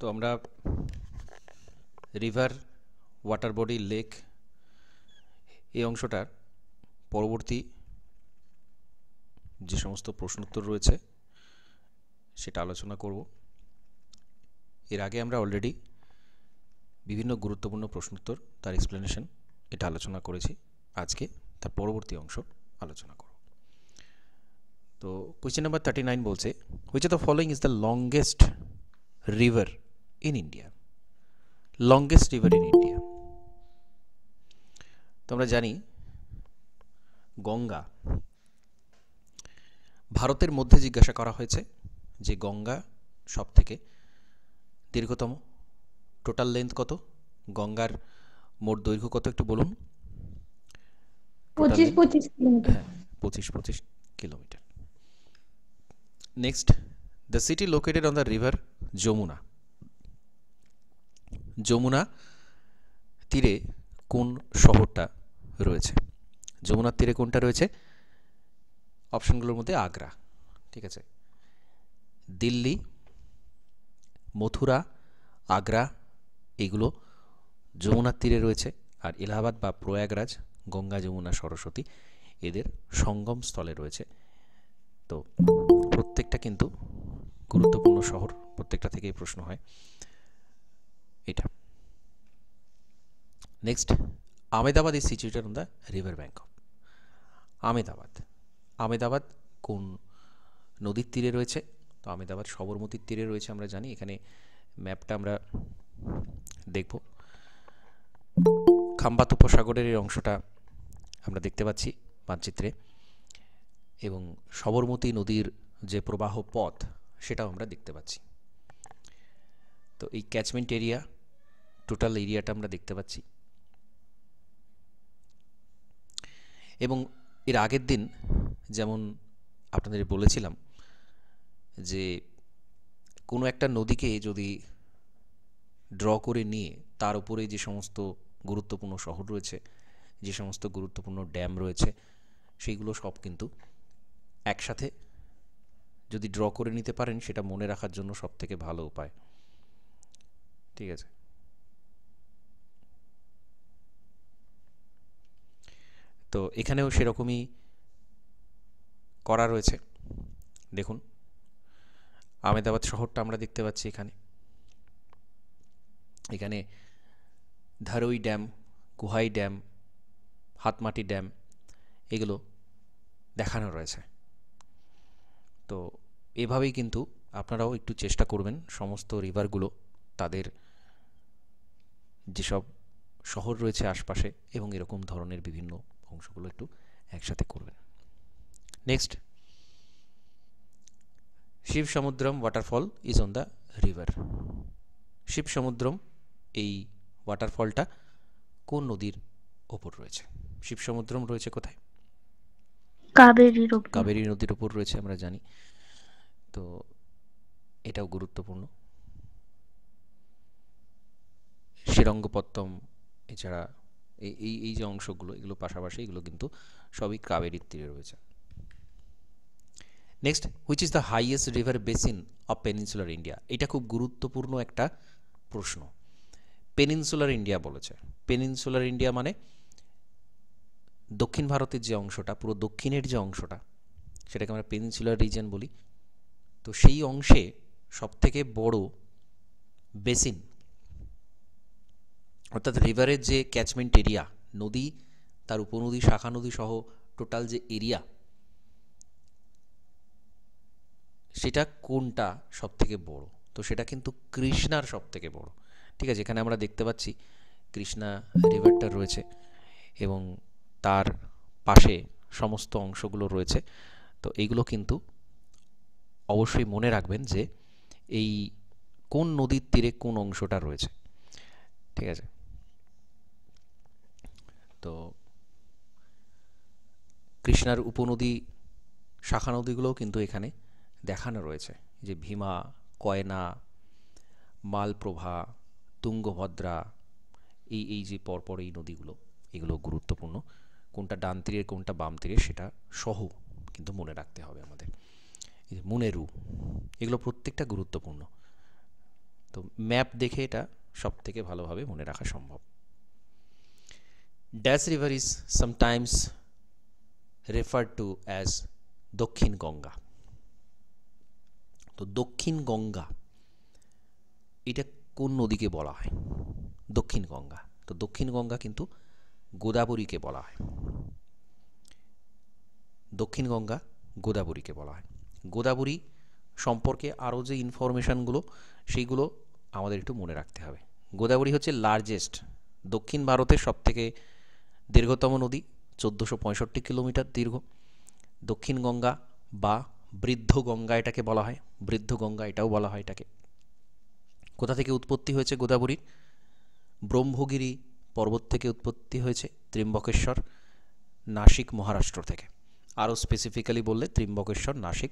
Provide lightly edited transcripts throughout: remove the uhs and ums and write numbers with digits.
তো আমরা river, water body, lake এই অংশটার পরবর্তী যে সমস্ত প্রশ্নোত্তর রয়েছে সেটা আলোচনা করব। এর আগে আমরা অলরেডি বিভিন্ন গুরুত্বপূর্ণ প্রশ্নোত্তর, তার এক্সপ্লেনেশন এটা আলোচনা করেছি। আজকে তার পরবর্তী অংশ আলোচনা করব। তো কোয়েশ্চেন নাম্বার 39 বলছে, which of the following is the longest river in India? Longest river in India. তো আমরা জানি গঙ্গা, ভারতের মধ্যে জিজ্ঞাসা করা হয়েছে যে গঙ্গা সব থেকে দীর্ঘতম, টোটাল লেন্থ কত, গঙ্গার মোট দৈর্ঘ্য কত একটু বলুন। 25 কিলোমিটার। হ্যাঁ, 25 kilometre. Next, the city located on the river Yamuna. Yamuna তীরে কোন শহরটা রয়েছে? যমুনার তীরে কোনটা রয়েছে? অপশনগুলোর মধ্যে আগ্রা, ঠিক আছে, দিল্লি, মথুরা, আগ্রা, এগুলো যমুনার তীরে রয়েছে। আর এলাহাবাদ বা প্রয়াগরাজ, গঙ্গা যমুনা সরস্বতী, এদের সঙ্গম স্থলে রয়েছে। তো প্রত্যেকটা কিন্তু গুরুত্বপূর্ণ শহর, প্রত্যেকটা থেকেই প্রশ্ন হয় এটা। Next, Ahmedabad is situated on the river bank of. Ahmedabad, Ahmedabad কোন নদীর তীরে রয়েছে? তো আহমেদাবাদ সবরমতীর তীরে রয়েছে, আমরা জানি। এখানে ম্যাপটা আমরা দেখব। খাম্বাত উপসাগরের এই অংশটা আমরা দেখতে পাচ্ছি মানচিত্রে, এবং সবরমতী নদীর যে প্রবাহ পথ সেটাও আমরা দেখতে পাচ্ছি। তো এই ক্যাচমেন্ট এরিয়া, টোটাল এরিয়াটা আমরা দেখতে পাচ্ছি। এবং এর আগের দিন যেমন আপনাদের বলেছিলাম যে কোনো একটা নদীকে যদি ড্র করে নিয়ে তার উপরে যে সমস্ত গুরুত্বপূর্ণ শহর রয়েছে, যে সমস্ত গুরুত্বপূর্ণ ড্যাম রয়েছে, সেইগুলো সব কিন্তু একসাথে যদি ড্র করে নিতে পারেন, সেটা মনে রাখার জন্য সব থেকে ভালো উপায়, ঠিক আছে। তো এখানেও সেরকমই করা রয়েছে। দেখুন, আহমেদাবাদ শহরটা আমরা দেখতে পাচ্ছি এখানে। এখানে ধারোই ড্যাম, গুহাই ড্যাম, হাতমাটি ড্যাম, এগুলো দেখানো রয়েছে। তো এভাবেই কিন্তু আপনারাও একটু চেষ্টা করবেন সমস্ত রিভারগুলো, তাদের যেসব শহর রয়েছে আশপাশে এবং এরকম ধরনের বিভিন্ন অংশগুলো একটু একসাথে করবেন। Next, Shiva Samudram waterfall is on the river. Shiva Samudram এই ওয়াটারফলটা কোন নদীর ওপর রয়েছে? শিব সমুদ্রম রয়েছে কোথায়? কাবেরীর ওপর। কাবেরী নদীর ওপর রয়েছে, আমরা জানি। তো এটাও গুরুত্বপূর্ণ। শ্রীরঙ্গপত্তম, এছাড়া এই এই এই যে অংশগুলো, এগুলো পাশাপাশি, এগুলো কিন্তু সবই কাবেরীর তীরে রয়েছে। Next, which is the highest river basin of peninsular India? এটা খুব গুরুত্বপূর্ণ একটা প্রশ্ন। পেনিনসুলার ইন্ডিয়া বলেছে। পেনিনসুলার ইন্ডিয়া মানে দক্ষিণ ভারতের যে অংশটা, পুরো দক্ষিণের যে অংশটা, সেটাকে আমরা পেনিনসুলার রিজন বলি। তো সেই অংশে সবথেকে বড় বেসিন, অর্থাৎ রিভারের যে ক্যাচমেন্ট এরিয়া, নদী, তার উপনদী, শাখা নদী সহ টোটাল যে এরিয়া, সেটা কোনটা সব থেকে বড়? তো সেটা কিন্তু কৃষ্ণার সব থেকে বড়, ঠিক আছে। এখানে আমরা দেখতে পাচ্ছি কৃষ্ণা রিভারটা রয়েছে এবং তার পাশে সমস্ত অংশগুলো রয়েছে। তো এইগুলো কিন্তু অবশ্যই মনে রাখবেন যে এই কোন নদীর তীরে কোন অংশটা রয়েছে, ঠিক আছে। তো কৃষ্ণার উপনদী, শাখা নদীগুলোও কিন্তু এখানে দেখানো রয়েছে, যে ভীমা, কয়না, মালপ্রভা, তুঙ্গভদ্রা, এই এই যে পরপর এই নদীগুলো, এগুলো গুরুত্বপূর্ণ। কোনটা ডান তীরে কোনটা বাম তীরে সেটা সহ কিন্তু মনে রাখতে হবে আমাদের। এই যে মুনেরু, এগুলো প্রত্যেকটা গুরুত্বপূর্ণ। তো ম্যাপ দেখে এটা সব থেকে ভালোভাবে মনে রাখা সম্ভব। Dash river is sometimes referred to as দক্ষিণ গঙ্গা। তো দক্ষিণ গঙ্গা এটা কোন নদীকে বলা হয়? দক্ষিণ গঙ্গা। তো দক্ষিণ গঙ্গা কিন্তু গোদাবরীকে বলা হয়। দক্ষিণ গঙ্গা গোদাবরীকে বলা হয়। গোদাবরী সম্পর্কে আরও যে ইনফরমেশানগুলো সেইগুলো আমাদের একটু মনে রাখতে হবে। গোদাবরী হচ্ছে লার্জেস্ট, দক্ষিণ ভারতের সবথেকে দীর্ঘতম নদী, 1465 কিলোমিটার দীর্ঘ। দক্ষিণ গঙ্গা বা বৃদ্ধ গঙ্গা এটাকে বলা হয়, বৃদ্ধ গঙ্গা এটাও বলা হয় এটাকে। কোথা থেকে উৎপত্তি হয়েছে গোদাবরীর? ব্রহ্মগিরি পর্বত থেকে উৎপত্তি হয়েছে, ত্রিম্বকেশ্বর, নাসিক, মহারাষ্ট্র থেকে। আরও স্পেসিফিক্যালি বললে ত্রিম্বকেশ্বর, নাসিক,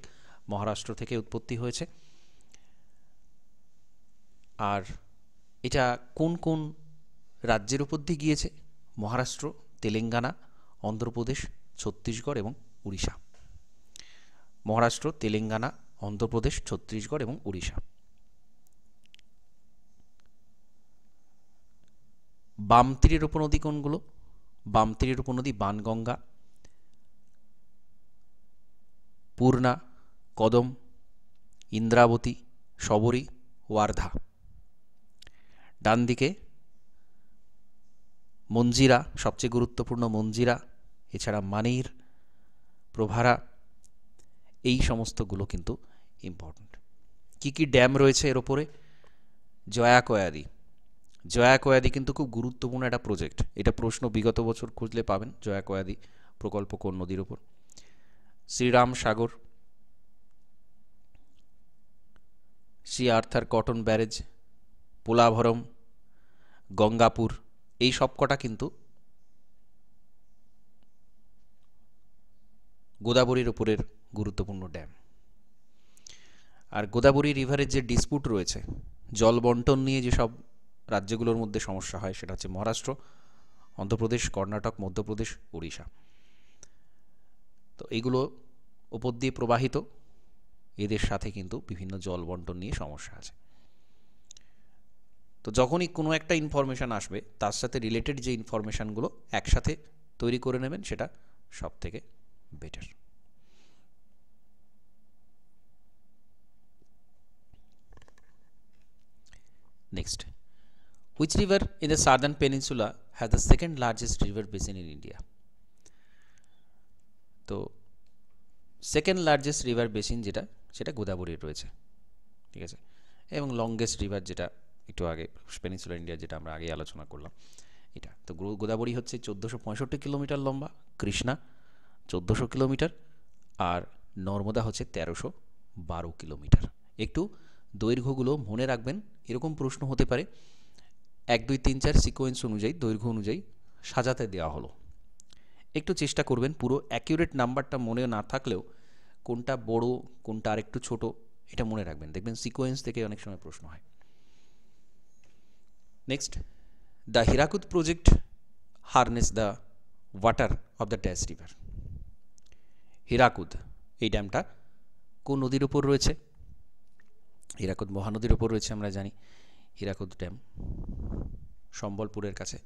মহারাষ্ট্র থেকে উৎপত্তি হয়েছে। আর এটা কোন কোন রাজ্যের উপর দিয়ে গিয়েছে? মহারাষ্ট্র, তেলেঙ্গানা, অন্ধ্রপ্রদেশ, ছত্তিশগড় এবং উড়িষ্যা। মহারাষ্ট্র, তেলেঙ্গানা, অন্ধ্রপ্রদেশ, ছত্তিশগড় এবং উড়িষ্যা। বাম তীরের উপনদী কোনগুলো? বাম তীরের উপনদী বানগঙ্গা, পূর্ণা, কদম, ইন্দ্রাবতী, শবরী, ওয়ার্ধা। ডান দিকে মঞ্জিরা, সবচেয়ে গুরুত্বপূর্ণ মঞ্জিরা, এছাড়া মানির, প্রভারা, এই সমস্তগুলো কিন্তু ইম্পর্ট্যান্ট। কি কি ড্যাম রয়েছে এর ওপরে? জয়াকয়াদি। জয়াকয়াদি কিন্তু খুব গুরুত্বপূর্ণ একটা প্রজেক্ট, এটা প্রশ্ন বিগত বছর খুঁজলে পাবেন। জয়াকয়াদি প্রকল্প কোন নদীর ওপর? Sriram Sagar, sir Arthur Cotton barrage, Polavaram, Gangapur, এই সবকটা কিন্তু গোদাবরীর উপরের গুরুত্বপূর্ণ ড্যাম। আর গোদাবরী রিভারের যে ডিসপুট রয়েছে, জল বন্টন নিয়ে যেসব রাজ্যগুলোর মধ্যে সমস্যা হয়, সেটা হচ্ছে মহারাষ্ট্র, অন্ধ্রপ্রদেশ, কর্ণাটক, মধ্যপ্রদেশ, উড়িষ্যা। তো এইগুলো উপর দিয়ে প্রবাহিত, এদের সাথে কিন্তু বিভিন্ন জল বন্টন নিয়ে সমস্যা আছে। তো যখনই কোনো একটা ইনফরমেশান আসবে, তার সাথে রিলেটেড যে ইনফরমেশানগুলো একসাথে তৈরি করে নেবেন, সেটা সব থেকে better. Next, which river in the southern peninsula has the second largest river basin in India? তো সেকেন্ড লার্জেস্ট রিভার বেসিন যেটা, সেটা গোদাবরীর রয়েছে, ঠিক আছে। এবং লংগেস্ট রিভার যেটা একটু আগে পেনিনসুলার ইন্ডিয়া, যেটা আমরা আগে আলোচনা করলাম, এটা তো গোদাবরী হচ্ছে 1465 কিলোমিটার লম্বা, কৃষ্ণা 1400 কিলোমিটার, আর নর্মদা হচ্ছে 1312 কিলোমিটার। একটু দৈর্ঘ্যগুলো মনে রাখবেন, এরকম প্রশ্ন হতে পারে 1 2 3 4 সিকোয়েন্স অনুযায়ী, দৈর্ঘ্য অনুযায়ী সাজাতে দেওয়া হলো। একটু চেষ্টা করবেন পুরো অ্যাকিউরেট নাম্বারটা মনে না থাকলেও কোনটা বড় কোনটা আরেকটু ছোট এটা মনে রাখবেন, দেখবেন সিকোয়েন্স থেকে অনেক সময় প্রশ্ন হয়। Next, the Hirakud project harness the water of the dash river. Hirakud এই ড্যামটা কোন নদীর উপর রয়েছে? হীরাকুদ মহানদীর উপর রয়েছে, আমরা জানি। হীরাকুদ ড্যাম সম্বলপুরের কাছে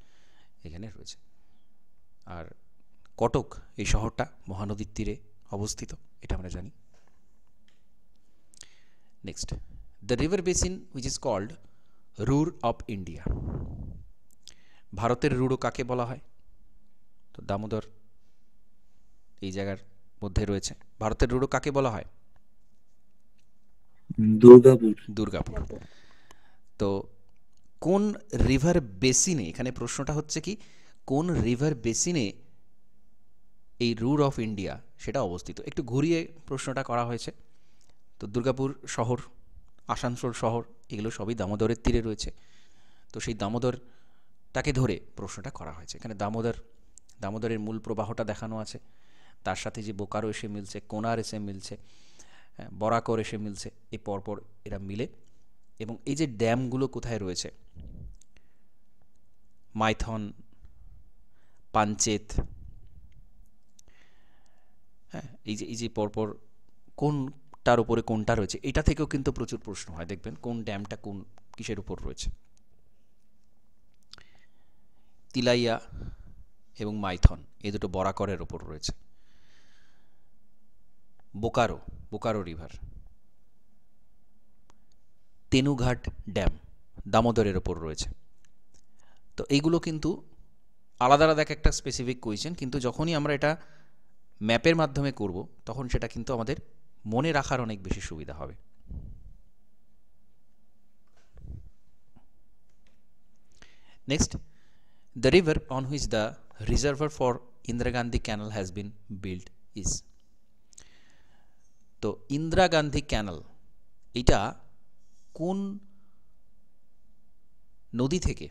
এখানে রয়েছে। আর কটক এই শহরটা মহানদীর তীরে অবস্থিত, এটা আমরা জানি। Next, the river basin which is called Ruhr of India. ভারতের রুরো কাকে বলা হয়? তো দামোদর এই জায়গার মধ্যে রয়েছে। ভারতের রুরো কাকে বলা হয়? দুর্গাপুর। দুর্গাপুর। তো কোন রিভার বেসিনে, এখানে প্রশ্নটা হচ্ছে কি কোন রিভার বেসিনে এই রুর অফ ইন্ডিয়া সেটা অবস্থিত। একটু ঘুরিয়ে প্রশ্নটা করা হয়েছে। তো দুর্গাপুর শহর, আসানসোল শহর, এগুলো সবই দামোদরের তীরে রয়েছে। তো সেই দামোদরটাকে ধরে প্রশ্নটা করা হয়েছে। এখানে দামোদরের মূল প্রবাহটা দেখানো আছে, তার সাথে যে বোকারো এসে মিলছে, কোনার এসে মিলছে, বরাকর এসে মিলছে, এই পরপর এরা মিলে। এবং এই যে ড্যামগুলো কোথায় রয়েছে, মাইথন, পাঞ্চেত, হ্যাঁ, এই যে পরপর কোনটার উপরে কোনটা রয়েছে, এটা থেকেও কিন্তু প্রচুর প্রশ্ন হয়। দেখবেন কোন ড্যামটা কোন কিসের উপর রয়েছে? তিলাইয়া এবং মাইথন এই দুটো বরাকরের ওপর রয়েছে। বোকারো, বোকারো রিভার। তেনুঘাট ড্যাম দামোদরের ওপর রয়েছে। তো এইগুলো কিন্তু আলাদা আলাদা একটা স্পেসিফিক কোয়েশ্চেন, কিন্তু যখনই আমরা এটা ম্যাপের মাধ্যমে করব তখন সেটা কিন্তু আমাদের মনে রাখার অনেক বেশি সুবিধা হবে। Next, the river on which the reservoir for Indira Gandhi Canal has been built is. তো ইন্দিরা গান্ধী ক্যানাল এটা কোন নদী থেকে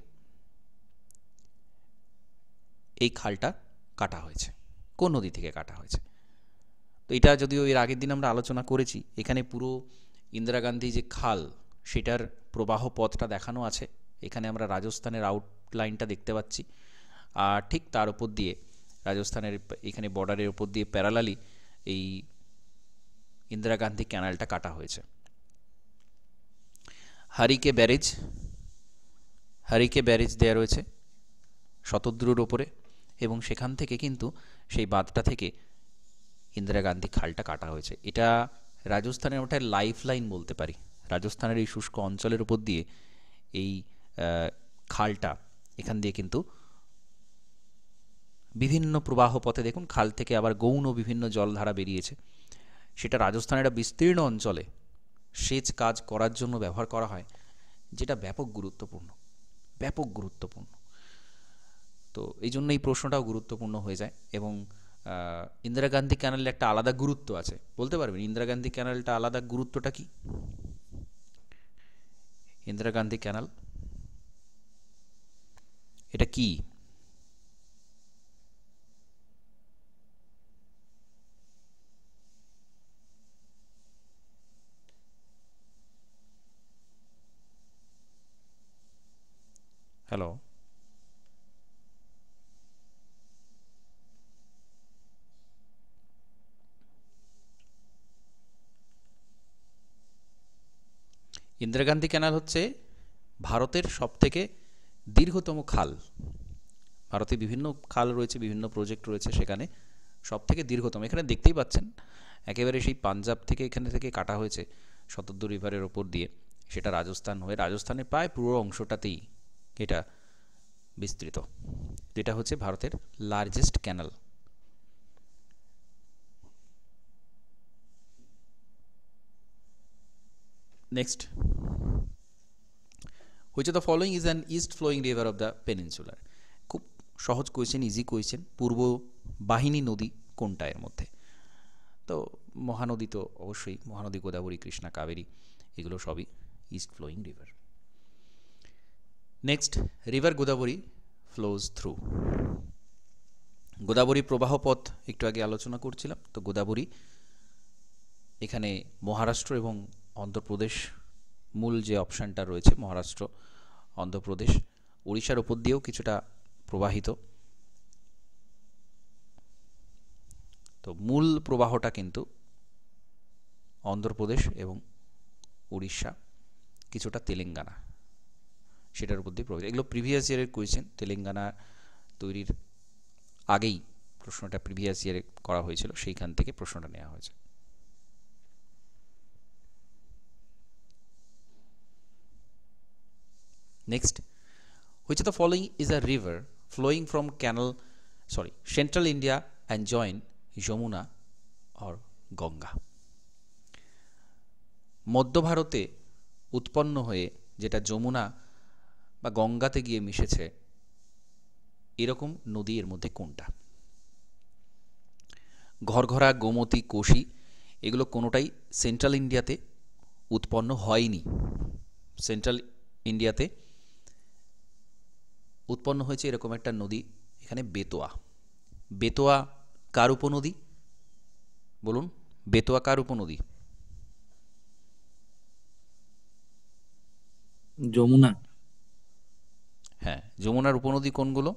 এই খালটা কাটা হয়েছে? কোন নদী থেকে কাটা হয়েছে? তো এটা যদিও এর আগের দিন আমরা আলোচনা করেছি, এখানে পুরো ইন্দিরা গান্ধী যে খাল সেটার প্রবাহ পথটা দেখানো আছে। এখানে আমরা রাজস্থানের আউটলাইনটা দেখতে পাচ্ছি, আর ঠিক তার উপর দিয়ে রাজস্থানের এখানে বর্ডারের উপর দিয়ে প্যারালালি এই ইন্দিরা গান্ধী ক্যানালটা কাটা হয়েছে। হারিকে ব্যারেজ দেয়া রয়েছে শতদ্রুর ওপরে, এবং সেখান থেকে কিন্তু সেই বাঁধটা থেকে ইন্দিরা গান্ধী খালটা কাটা হয়েছে। এটা রাজস্থানের ওটা লাইফ লাইন বলতে পারি। রাজস্থানের এই শুষ্ক অঞ্চলের উপর দিয়ে এই খালটা, এখান দিয়ে কিন্তু বিভিন্ন প্রবাহ পথে দেখুন খাল থেকে আবার গৌণ বিভিন্ন জলধারা বেরিয়েছে। সেটা রাজস্থানের একটা বিস্তীর্ণ অঞ্চলে সেচ কাজ করার জন্য ব্যবহার করা হয়, যেটা ব্যাপক গুরুত্বপূর্ণ। তো এই জন্য এই প্রশ্নটাও গুরুত্বপূর্ণ হয়ে যায়। এবং ইন্দিরা গান্ধী ক্যানালের একটা আলাদা গুরুত্ব আছে, বলতে পারবেন ইন্দিরা গান্ধী ক্যানালটা আলাদা গুরুত্বটা কি? ইন্দিরা গান্ধী ক্যানাল এটা কি? হ্যালো, ইন্দিরা গান্ধী ক্যানাল হচ্ছে ভারতের সবথেকে দীর্ঘতম খাল। ভারতে বিভিন্ন খাল রয়েছে, বিভিন্ন প্রজেক্ট রয়েছে, সেখানে সবথেকে দীর্ঘতম। এখানে দেখতেই পাচ্ছেন একেবারে সেই পাঞ্জাব থেকে এখানে থেকে কাটা হয়েছে শতদ্রু রিভারের ওপর দিয়ে, সেটা রাজস্থান হয়ে রাজস্থানের প্রায় পুরো অংশটাতেই এটা বিস্তৃত, যেটা হচ্ছে ভারতের largest canal. Next, which of the following is an east flowing river of the peninsula? খুব সহজ কোয়েশ্চেন, ইজি কোয়েশ্চেন। পূর্ব বাহিনী নদী কোনটা এর মধ্যে? তো মহানদী তো অবশ্যই, মহানদী গোদাবরী, কৃষ্ণা, কাবেরী এগুলো সবই east flowing river. Next, river Godavari flows through. Godavari প্রবাহ পথ একটু আগে আলোচনা করছিলাম। তো গোদাবরী এখানে মহারাষ্ট্র এবং অন্ধ্রপ্রদেশ, মূল যে অপশানটা রয়েছে মহারাষ্ট্র, অন্ধ্রপ্রদেশ, উড়িষ্যার ওপর দিয়েও কিছুটা প্রবাহিত। তো মূল প্রবাহটা কিন্তু অন্ধ্রপ্রদেশ এবং উড়িষ্যা, কিছুটা তেলেঙ্গানা, সেটার উপর দিয়ে প্রবাহিত। এগুলো প্রিভিয়াস ইয়ারের কোয়েশ্চেন। তেলেঙ্গানা তৈরির আগেই প্রশ্নটা প্রিভিয়াস ইয়ারে করা হয়েছিল, সেইখান থেকে প্রশ্নটা নেওয়া হয়েছে। Next, which of the following is a river flowing from central India and join Yamuna or Ganga? মধ্য ভারতে উৎপন্ন হয়ে যেটা যমুনা বা গঙ্গাতে গিয়ে মিশেছে, এরকম নদী এর মধ্যে কোনটা? ঘরঘরা, গোমতী, কোশি এগুলো কোনোটাই সেন্ট্রাল ইন্ডিয়াতে উৎপন্ন হয়নি। সেন্ট্রাল ইন্ডিয়াতে উৎপন্ন হয়েছে এরকম একটা নদী, এখানে বেতোয়া। বেতোয়া কার উপনদী বলুন? বেতোয়া কার উপনদী? যমুনা। হ্যাঁ, যমুনার উপনদী কোনগুলো?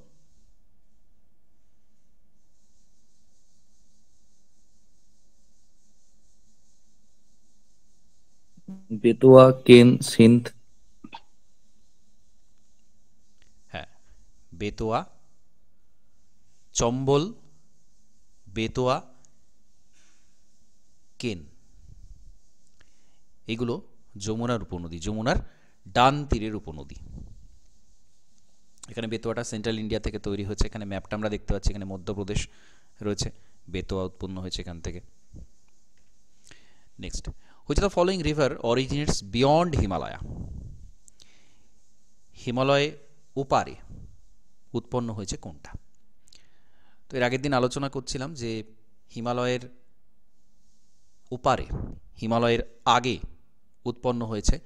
বেতোয়া, কেন, সিন্ধ। বেতোয়া, চম্বল, বেতোয়া, কেন, এগুলো যমুনার উপনদী, যমুনার ডান তীরের উপনদী। এখানে বেতোয়াটা সেন্ট্রাল ইন্ডিয়া থেকে তৈরি হয়েছে। এখানে ম্যাপটা আমরা দেখতে পাচ্ছি, এখানে মধ্যপ্রদেশ রয়েছে, বেতোয়া উৎপন্ন হয়েছে এখান থেকে। Next, which of the following river originates beyond Himalaya? Himalaya ওপারে উৎপন্ন হয়েছে কোনটা? তো এর আগের দিন আলোচনা করছিলাম যে হিমালয়ের ওপারে, হিমালয়ের আগে উৎপন্ন হয়েছে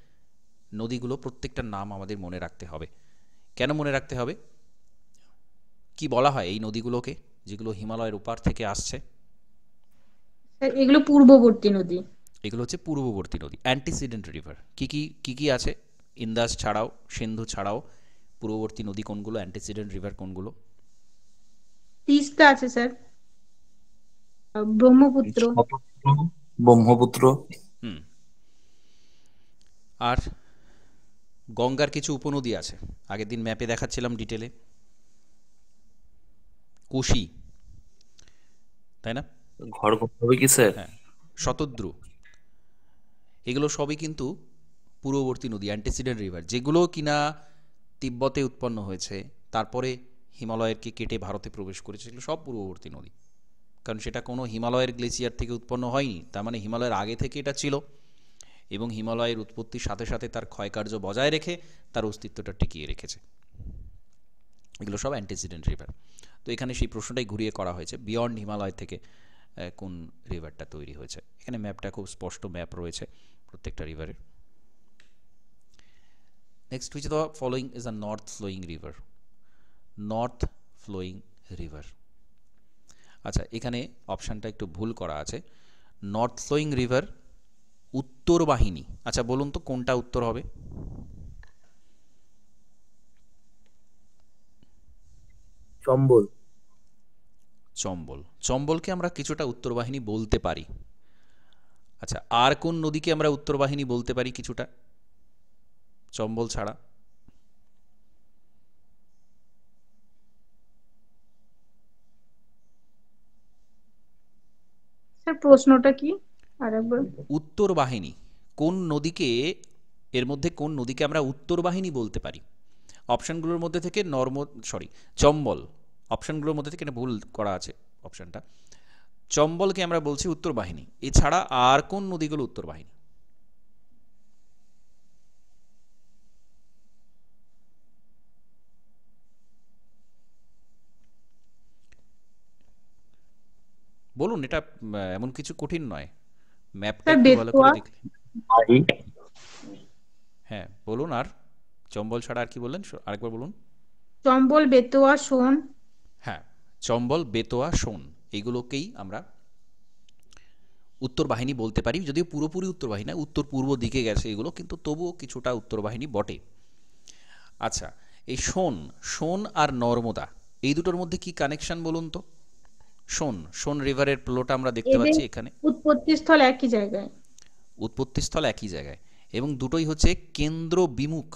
নদীগুলো, প্রত্যেকটার নাম আমাদের মনে রাখতে হবে। কেন মনে রাখতে হবে? কি বলা হয় এই নদীগুলোকে, যেগুলো হিমালয়ের ওপার থেকে আসছে? স্যার এগুলো পূর্ববর্তী নদী। এগুলো হচ্ছে পূর্ববর্তী নদী, অ্যান্টিসিডেন্ট রিভার। কি আছে? ইন্দাস ছাড়াও, সিন্ধু ছাড়াও পূর্ববর্তী নদী কোনগুলো, অ্যান্টিসিডেন্ট রিভার কোনগুলো? তিস্তা আছে স্যার, ব্রহ্মপুত্র। ব্রহ্মপুত্র, ব্রহ্মপুত্র। হুম। আর গঙ্গার কিছু উপনদী আছে, আগের দিন ম্যাপে দেখাচ্ছিলাম ডিটেলে, কোশি, তাই না? ঘর করতে হবে কি স্যার? হ্যাঁ, শতদ্রু, এগুলো সবই কিন্তু পূর্ববর্তী নদী, অ্যান্টিসিডেন্ট রিভার, যেগুলো কিনা তিব্বতে উৎপন্ন হয়েছে, তারপরে হিমালয়েরকে কেটে ভারতে প্রবেশ করেছে, সেগুলো সব পূর্ববর্তী নদী। কারণ সেটা কোনো হিমালয়ের গ্লেসিয়ার থেকে উৎপন্ন হয়নি, তার মানে হিমালয়ের আগে থেকে এটা ছিল, এবং হিমালয়ের উৎপত্তির সাথে সাথে তার ক্ষয়কার্য বজায় রেখে তার অস্তিত্বটা টিকিয়ে রেখেছে। এগুলো সব অ্যান্টিসিডেন্ট রিভার। তো এখানে সেই প্রশ্নটাই ঘুরিয়ে করা হয়েছে, বিয়ন্ড হিমালয় থেকে কোন রিভারটা তৈরি হয়েছে। এখানে ম্যাপটা খুব স্পষ্ট ম্যাপ রয়েছে প্রত্যেকটা রিভারের। Next, which of the following is a north flowing river? North flowing river, আচ্ছা এখানে অপশানটা একটু ভুল করা আছে। নর্থ ফ্লোয়িং রিভার উত্তর বাহিনী। আচ্ছা বলুন তো কোনটা উত্তর হবে? চম্বল। চম্বল। চম্বলকে আমরা কিছুটা উত্তর বাহিনী বলতে পারি। আচ্ছা, আর কোন নদীকে আমরা উত্তর বাহিনী বলতে পারি কিছুটা, চম্বল ছাড়া? স্যার প্রশ্নটা কি আরেকবার? উত্তর বাহিনী কোন নদীকে, এর মধ্যে কোন নদীকে আমরা উত্তর বাহিনী বলতে পারি? অপশানগুলোর মধ্যে থেকে চম্বল, অপশানগুলোর মধ্যে থেকে ভুল করা আছে অপশানটা। চম্বলকে আমরা বলছি উত্তর বাহিনী, এছাড়া আর কোন নদীগুলো উত্তর বাহিনী? বলুন, এটা এমন কিছু কঠিন নয়, ম্যাপটা স্যার একটু ভালো করে বেতুয়া। দেখলে। বাড়ি। হ্যাঁ বলুন, আর চম্বল ছাড়া আর কি বললেন, আরেকবার বলুন। চম্বল, বেতুয়া, সোন। হ্যাঁ, চম্বল, বেতোয়া, সোন, এইগুলোকেই আমরা উত্তর বাহিনী বলতে পারি, যদিও পুরোপুরি উত্তর বাহিনী না, উত্তর পূর্ব দিকে গেছে এগুলো, কিন্তু তবুও কিছুটা উত্তর বাহিনী বটে। আচ্ছা, এই সোন, সোন আর নর্মদা, এই দুটোর মধ্যে কি কানেকশন বলুন তো? সোন, সোন রিভারের ফ্লোটা আমরা দেখতে এদের পাচ্ছি এখানে, উৎপত্তিস্থল একই জায়গায়। উৎপত্তিস্থল একই জায়গায়, এবং দুটোই হচ্ছে কেন্দ্র বিমুখ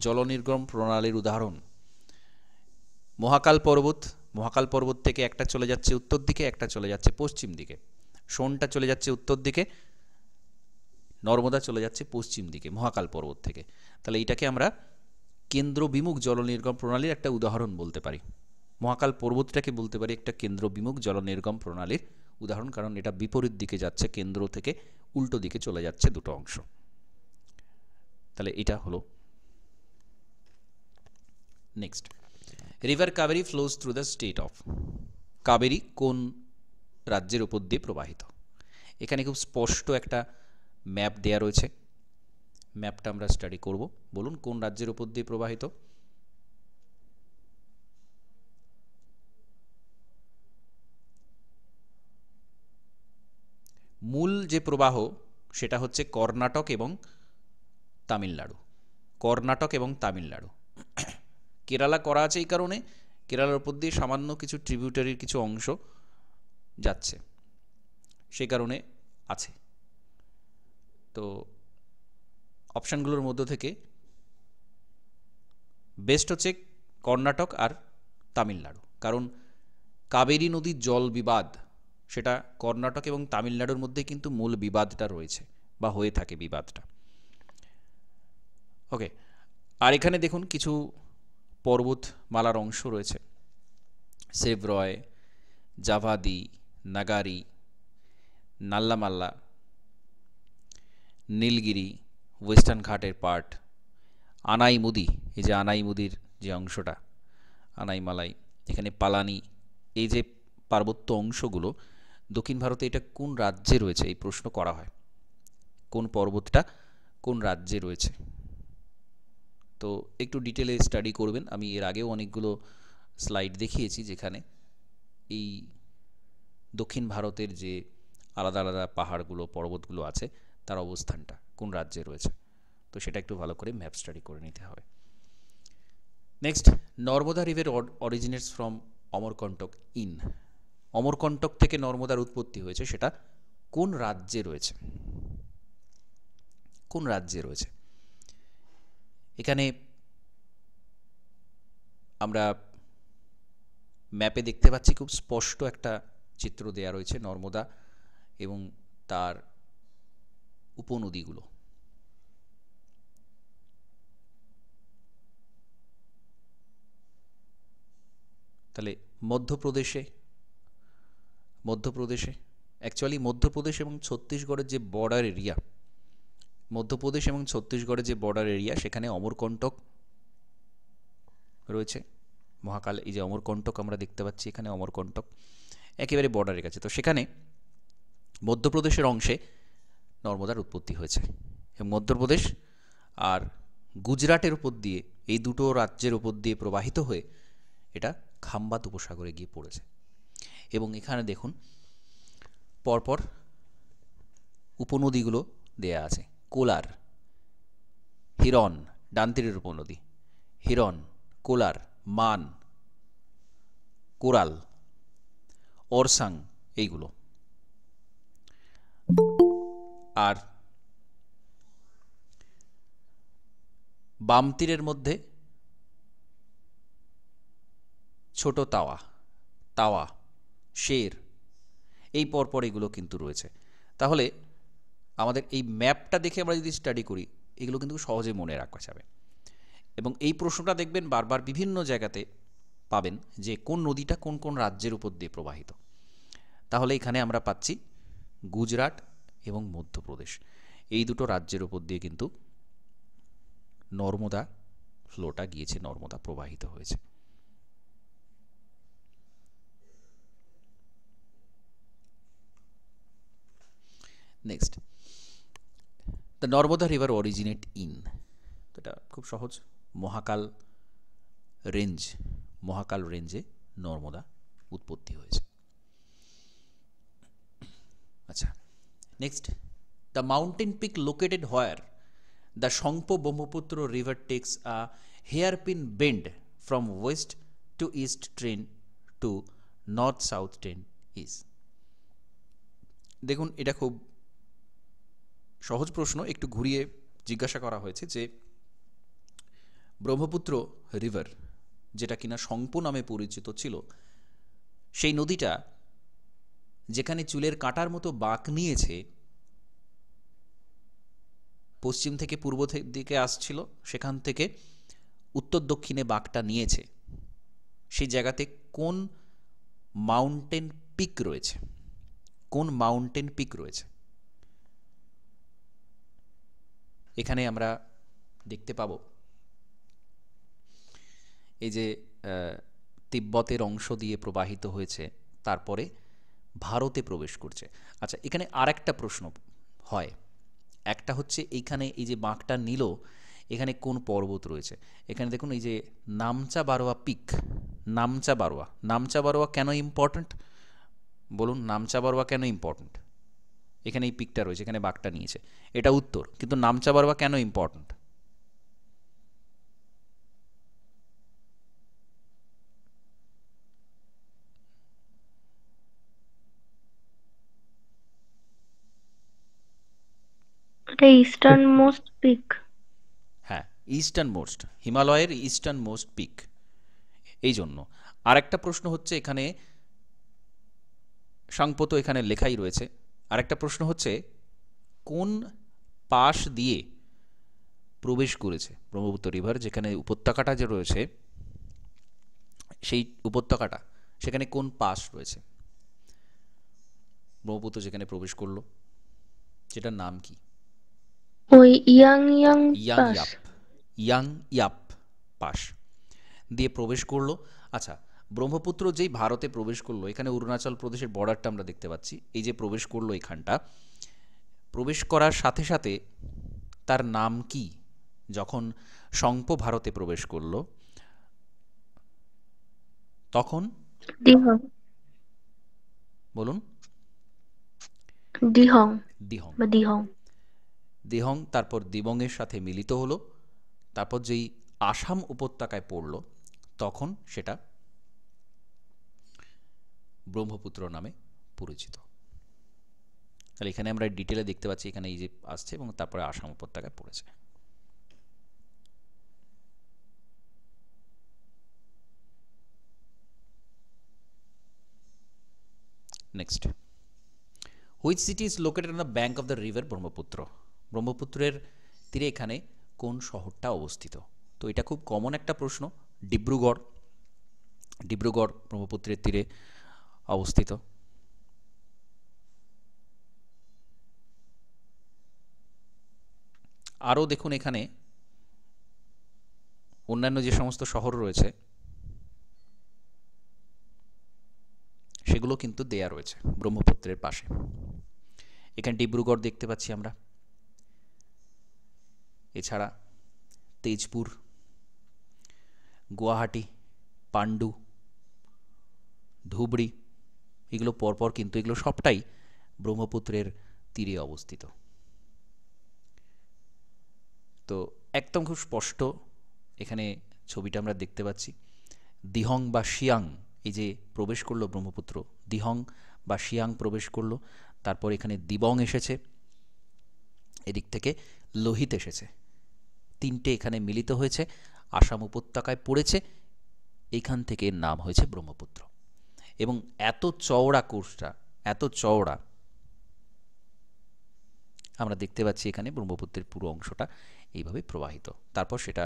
জলনির্গম প্রণালীর উদাহরণ। মহাকাল পর্বত থেকে একটা চলে যাচ্ছে উত্তর দিকে, একটা চলে যাচ্ছে পশ্চিম দিকে। সোনটা চলে যাচ্ছে উত্তর দিকে, নর্মদা চলে যাচ্ছে পশ্চিম দিকে মহাকাল পর্বত থেকে। তাহলে এটাকে আমরা কেন্দ্র বিমুখ জলনির্গম প্রণালীর একটা উদাহরণ বলতে পারি। মহাকাল পর্বতটাকে বলতে পারি একটা কেন্দ্র বিমুখ জলনির্গম প্রণালীর উদাহরণ, কারণ এটা বিপরীত দিকে যাচ্ছে, কেন্দ্র থেকে উল্টো দিকে চলে যাচ্ছে দুটো অংশ। তাহলে এটা হলো। Next, river Kaveri flows through the state of. Kaveri কোন রাজ্যের উপর দিয়ে প্রবাহিত? এখানে খুব স্পষ্ট একটা ম্যাপ দেয়া রয়েছে, ম্যাপটা আমরা স্টাডি করব। বলুন কোন রাজ্যের উপর দিয়ে প্রবাহিত? মূল যে প্রবাহ সেটা হচ্ছে কর্ণাটক এবং তামিলনাড়ু, কর্ণাটক এবং তামিলনাড়ু। কেরালা করা আছে এই কারণে, কেরালার উপর দিয়ে সামান্য কিছু ট্রিবিউটারির কিছু অংশ যাচ্ছে, সেই কারণে আছে। তো অপশানগুলোর মধ্য থেকে বেস্ট হচ্ছে কর্ণাটক আর তামিলনাড়ু। কারণ কাবেরী নদীর জল বিবাদ সেটা কর্ণাটক এবং তামিলনাড়ুর মধ্যে কিন্তু মূল বিবাদটা রয়েছে বা হয়ে থাকে বিবাদটা। ওকে, আর এখানে দেখুন কিছু পর্বতমালার অংশ রয়েছে, সেভরয়, জাভাদি, নাগারি, নাল্লামাল্লা, নীলগিরি, ওয়েস্টার্ন ঘাটের পার্ট, আনাইমুদি, এই যে আনাইমুদির যে অংশটা, আনাইমালাই, এখানে পালানি, এই যে পার্বত্য অংশগুলো দক্ষিণ ভারতে এটা কোন রাজ্যে রয়েছে এই প্রশ্ন করা হয়, কোন পর্বতটা কোন রাজ্যে রয়েছে। তো একটু ডিটেলে স্টাডি করবেন। আমি এর আগেও অনেকগুলো স্লাইড দেখিয়েছি যেখানে এই দক্ষিণ ভারতের যে আলাদা আলাদা পাহাড়গুলো পর্বতগুলো আছে তার অবস্থানটা কোন রাজ্যে রয়েছে, তো সেটা একটু ভালো করে ম্যাপ স্টাডি করে নিতে হবে। Next, Narmada river originates from Amarkantak in, Amarkantak থেকে নর্মদার উৎপত্তি হয়েছে, সেটা কোন রাজ্যে রয়েছে, কোন রাজ্যে রয়েছে। এখানে আমরা ম্যাপে দেখতে পাচ্ছি খুব স্পষ্ট একটা চিত্র দেয়া রয়েছে নর্মদা এবং তার উপনদীগুলো। তাহলে মধ্যপ্রদেশে অ্যাকচুয়ালি মধ্যপ্রদেশ এবং ছত্তিশগড়ের যে বর্ডার এরিয়া, মধ্যপ্রদেশ এবং ছত্তিশগড়ের যে বর্ডার এরিয়া সেখানে অমরকন্টক রয়েছে, মহাকাল, এই যে অমরকন্টক আমরা দেখতে পাচ্ছি এখানে অমরকন্টক একেবারে বর্ডারের কাছে। তো সেখানে মধ্যপ্রদেশের অংশে নর্মদার উৎপত্তি হয়েছে এবং মধ্যপ্রদেশ আর গুজরাটের উপর দিয়ে, এই দুটো রাজ্যের উপর দিয়ে প্রবাহিত হয়ে এটা খাম্বাত উপসাগরে গিয়ে পড়েছে। এবং এখানে দেখুন পরপর উপনদীগুলো দেয়া আছে, কোলার, হিরন, ডান তীরের উপনদী, হিরন, কোলার, মান, কোরাল, ওরসাং, এইগুলো। আর বাম তীরের মধ্যে ছোট তাওয়া, তাওয়া, শের, এই পরপর এগুলো কিন্তু রয়েছে। তাহলে আমাদের এই ম্যাপটা দেখে আমরা যদি স্টাডি করি এগুলো কিন্তু সহজে মনে রাখা যাবে। এবং এই প্রশ্নটা দেখবেন বারবার বিভিন্ন জায়গাতে পাবেন যে কোন নদীটা কোন কোন রাজ্যের উপর দিয়ে প্রবাহিত। তাহলে এখানে আমরা পাচ্ছি গুজরাট এবং মধ্যপ্রদেশ, এই দুটো রাজ্যের উপর দিয়ে কিন্তু নর্মদা ফ্লোটা গিয়েছে, নর্মদা প্রবাহিত হয়েছে। Next, the Narmada river originate in, তো এটা খুব সহজ, মহাকাল রেঞ্জ, মহাকাল রেঞ্জে নর্মদা উৎপত্তি হয়েছে। আচ্ছা, next, the mountain peak located where the Tsangpo Brahmaputra river takes a hairpin bend from west to east trend to north south trend is. দেখুন এটা খুব সহজ প্রশ্ন, একটু ঘুরিয়ে জিজ্ঞাসা করা হয়েছে যে ব্রহ্মপুত্র রিভার, যেটা কিনা শংপো নামে পরিচিত ছিল, সেই নদীটা যেখানে চুলের কাঁটার মতো বাঁক নিয়েছে, পশ্চিম থেকে পূর্ব দিকে আসছিল, সেখান থেকে উত্তর দক্ষিণে বাঁকটা নিয়েছে, সেই জায়গাতে কোন মাউন্টেন পিক রয়েছে, কোন মাউন্টেন পিক রয়েছে। এখানে আমরা দেখতে পাবো এই যে তিব্বতের অংশ দিয়ে প্রবাহিত হয়েছে, তারপরে ভারতে প্রবেশ করছে। আচ্ছা, এখানে আর একটা প্রশ্ন হয়, একটা হচ্ছে এইখানে এই যে বাঁকটা নিল, এখানে কোন পর্বত রয়েছে। এখানে দেখুন এই যে নামচা বারোয়া পিক, নামচা বারোয়া, নামচা বারোয়া কেন ইম্পর্ট্যান্ট বলুন, নামচা বারোয়া কেন ইম্পর্ট্যান্ট? এখানে এই পিকটা রয়েছে, এখানে বাঁকটা নিয়েছে, এটা উত্তর, কিন্তু নামচা বারোয়া কেন ইম্পর্ট্যান্ট? Eastern most peak. হ্যাঁ, ইস্টার্ন মোস্ট, হিমালয়ের ইস্টার্ন মোস্ট পিক, এই জন্য। আরেকটা প্রশ্ন হচ্ছে এখানে, সাংপো তো এখানে লেখাই রয়েছে, আরেকটা প্রশ্ন হচ্ছে কোন পাশ দিয়ে প্রবেশ করেছে ব্রহ্মপুত্র রিভার, যেখানে উপত্যকাটা যে রয়েছে সেই উপত্যকাটা সেখানে কোন পাশ রয়েছে ব্রহ্মপুত্র যেখানে প্রবেশ করলো, যেটার নাম কি? ওই Yang Yang Yang pass. Yap, Yangyap pass দিয়ে প্রবেশ করলো। আচ্ছা, ব্রহ্মপুত্র যেই ভারতে প্রবেশ করলো, এখানে অরুণাচল প্রদেশের বর্ডারটা আমরা দেখতে পাচ্ছি, এই যে প্রবেশ করলো এখানটা, প্রবেশ করার সাথে সাথে তার নাম কি? যখন সংপো ভারতে প্রবেশ করলো তখন, দিহং। বলুন। দিহং দিহং। বা দিহং। দিহং, তারপর দিবংয়ের সাথে মিলিত হলো, তারপর যেই আসাম উপত্যকায় পড়ল তখন সেটা ব্রহ্মপুত্র নামে পরিচিত। তাহলে এখানে আমরা ডিটেলে দেখতে পাচ্ছি, এখানে এই যে আসছে এবং তারপরে আসাম উপত্যকায় পড়েছে। Next, which city is located on the bank of the river Brahmaputra? ব্রহ্মপুত্রের তীরে এখানে কোন শহরটা অবস্থিত? তো এটা খুব কমন একটা প্রশ্ন। ডিব্রুগড়। ডিব্রুগড় ব্রহ্মপুত্রের তীরে অবস্থিত। আরও দেখুন এখানে অন্যান্য যে সমস্ত শহর রয়েছে সেগুলো কিন্তু দেয়া রয়েছে ব্রহ্মপুত্রের পাশে। এখানে ডিব্রুগড় দেখতে পাচ্ছি আমরা, এছাড়া তেজপুর, গুয়াহাটি, পান্ডু, ধুবড়ি, এগুলো পরপর কিন্তু এগুলো সবটাই ব্রহ্মপুত্রের তীরে অবস্থিত। তো একদম খুব স্পষ্ট এখানে ছবিটা আমরা দেখতে পাচ্ছি। দিহং বা শিয়াং, এই যে প্রবেশ করলো ব্রহ্মপুত্র, দিহং বা শিয়াং প্রবেশ করলো, তারপর এখানে দিবং এসেছে, এদিক থেকে লোহিত এসেছে, তিনটে এখানে মিলিত হয়েছে, আসাম উপত্যকায় পড়েছে, এইখান থেকে নাম হয়েছে ব্রহ্মপুত্র। এবং এত চওড়া কোর্সটা, এত চওড়া, আমরা দেখতে পাচ্ছি এখানে ব্রহ্মপুত্রের পুরো অংশটা এইভাবে প্রবাহিত, তারপর সেটা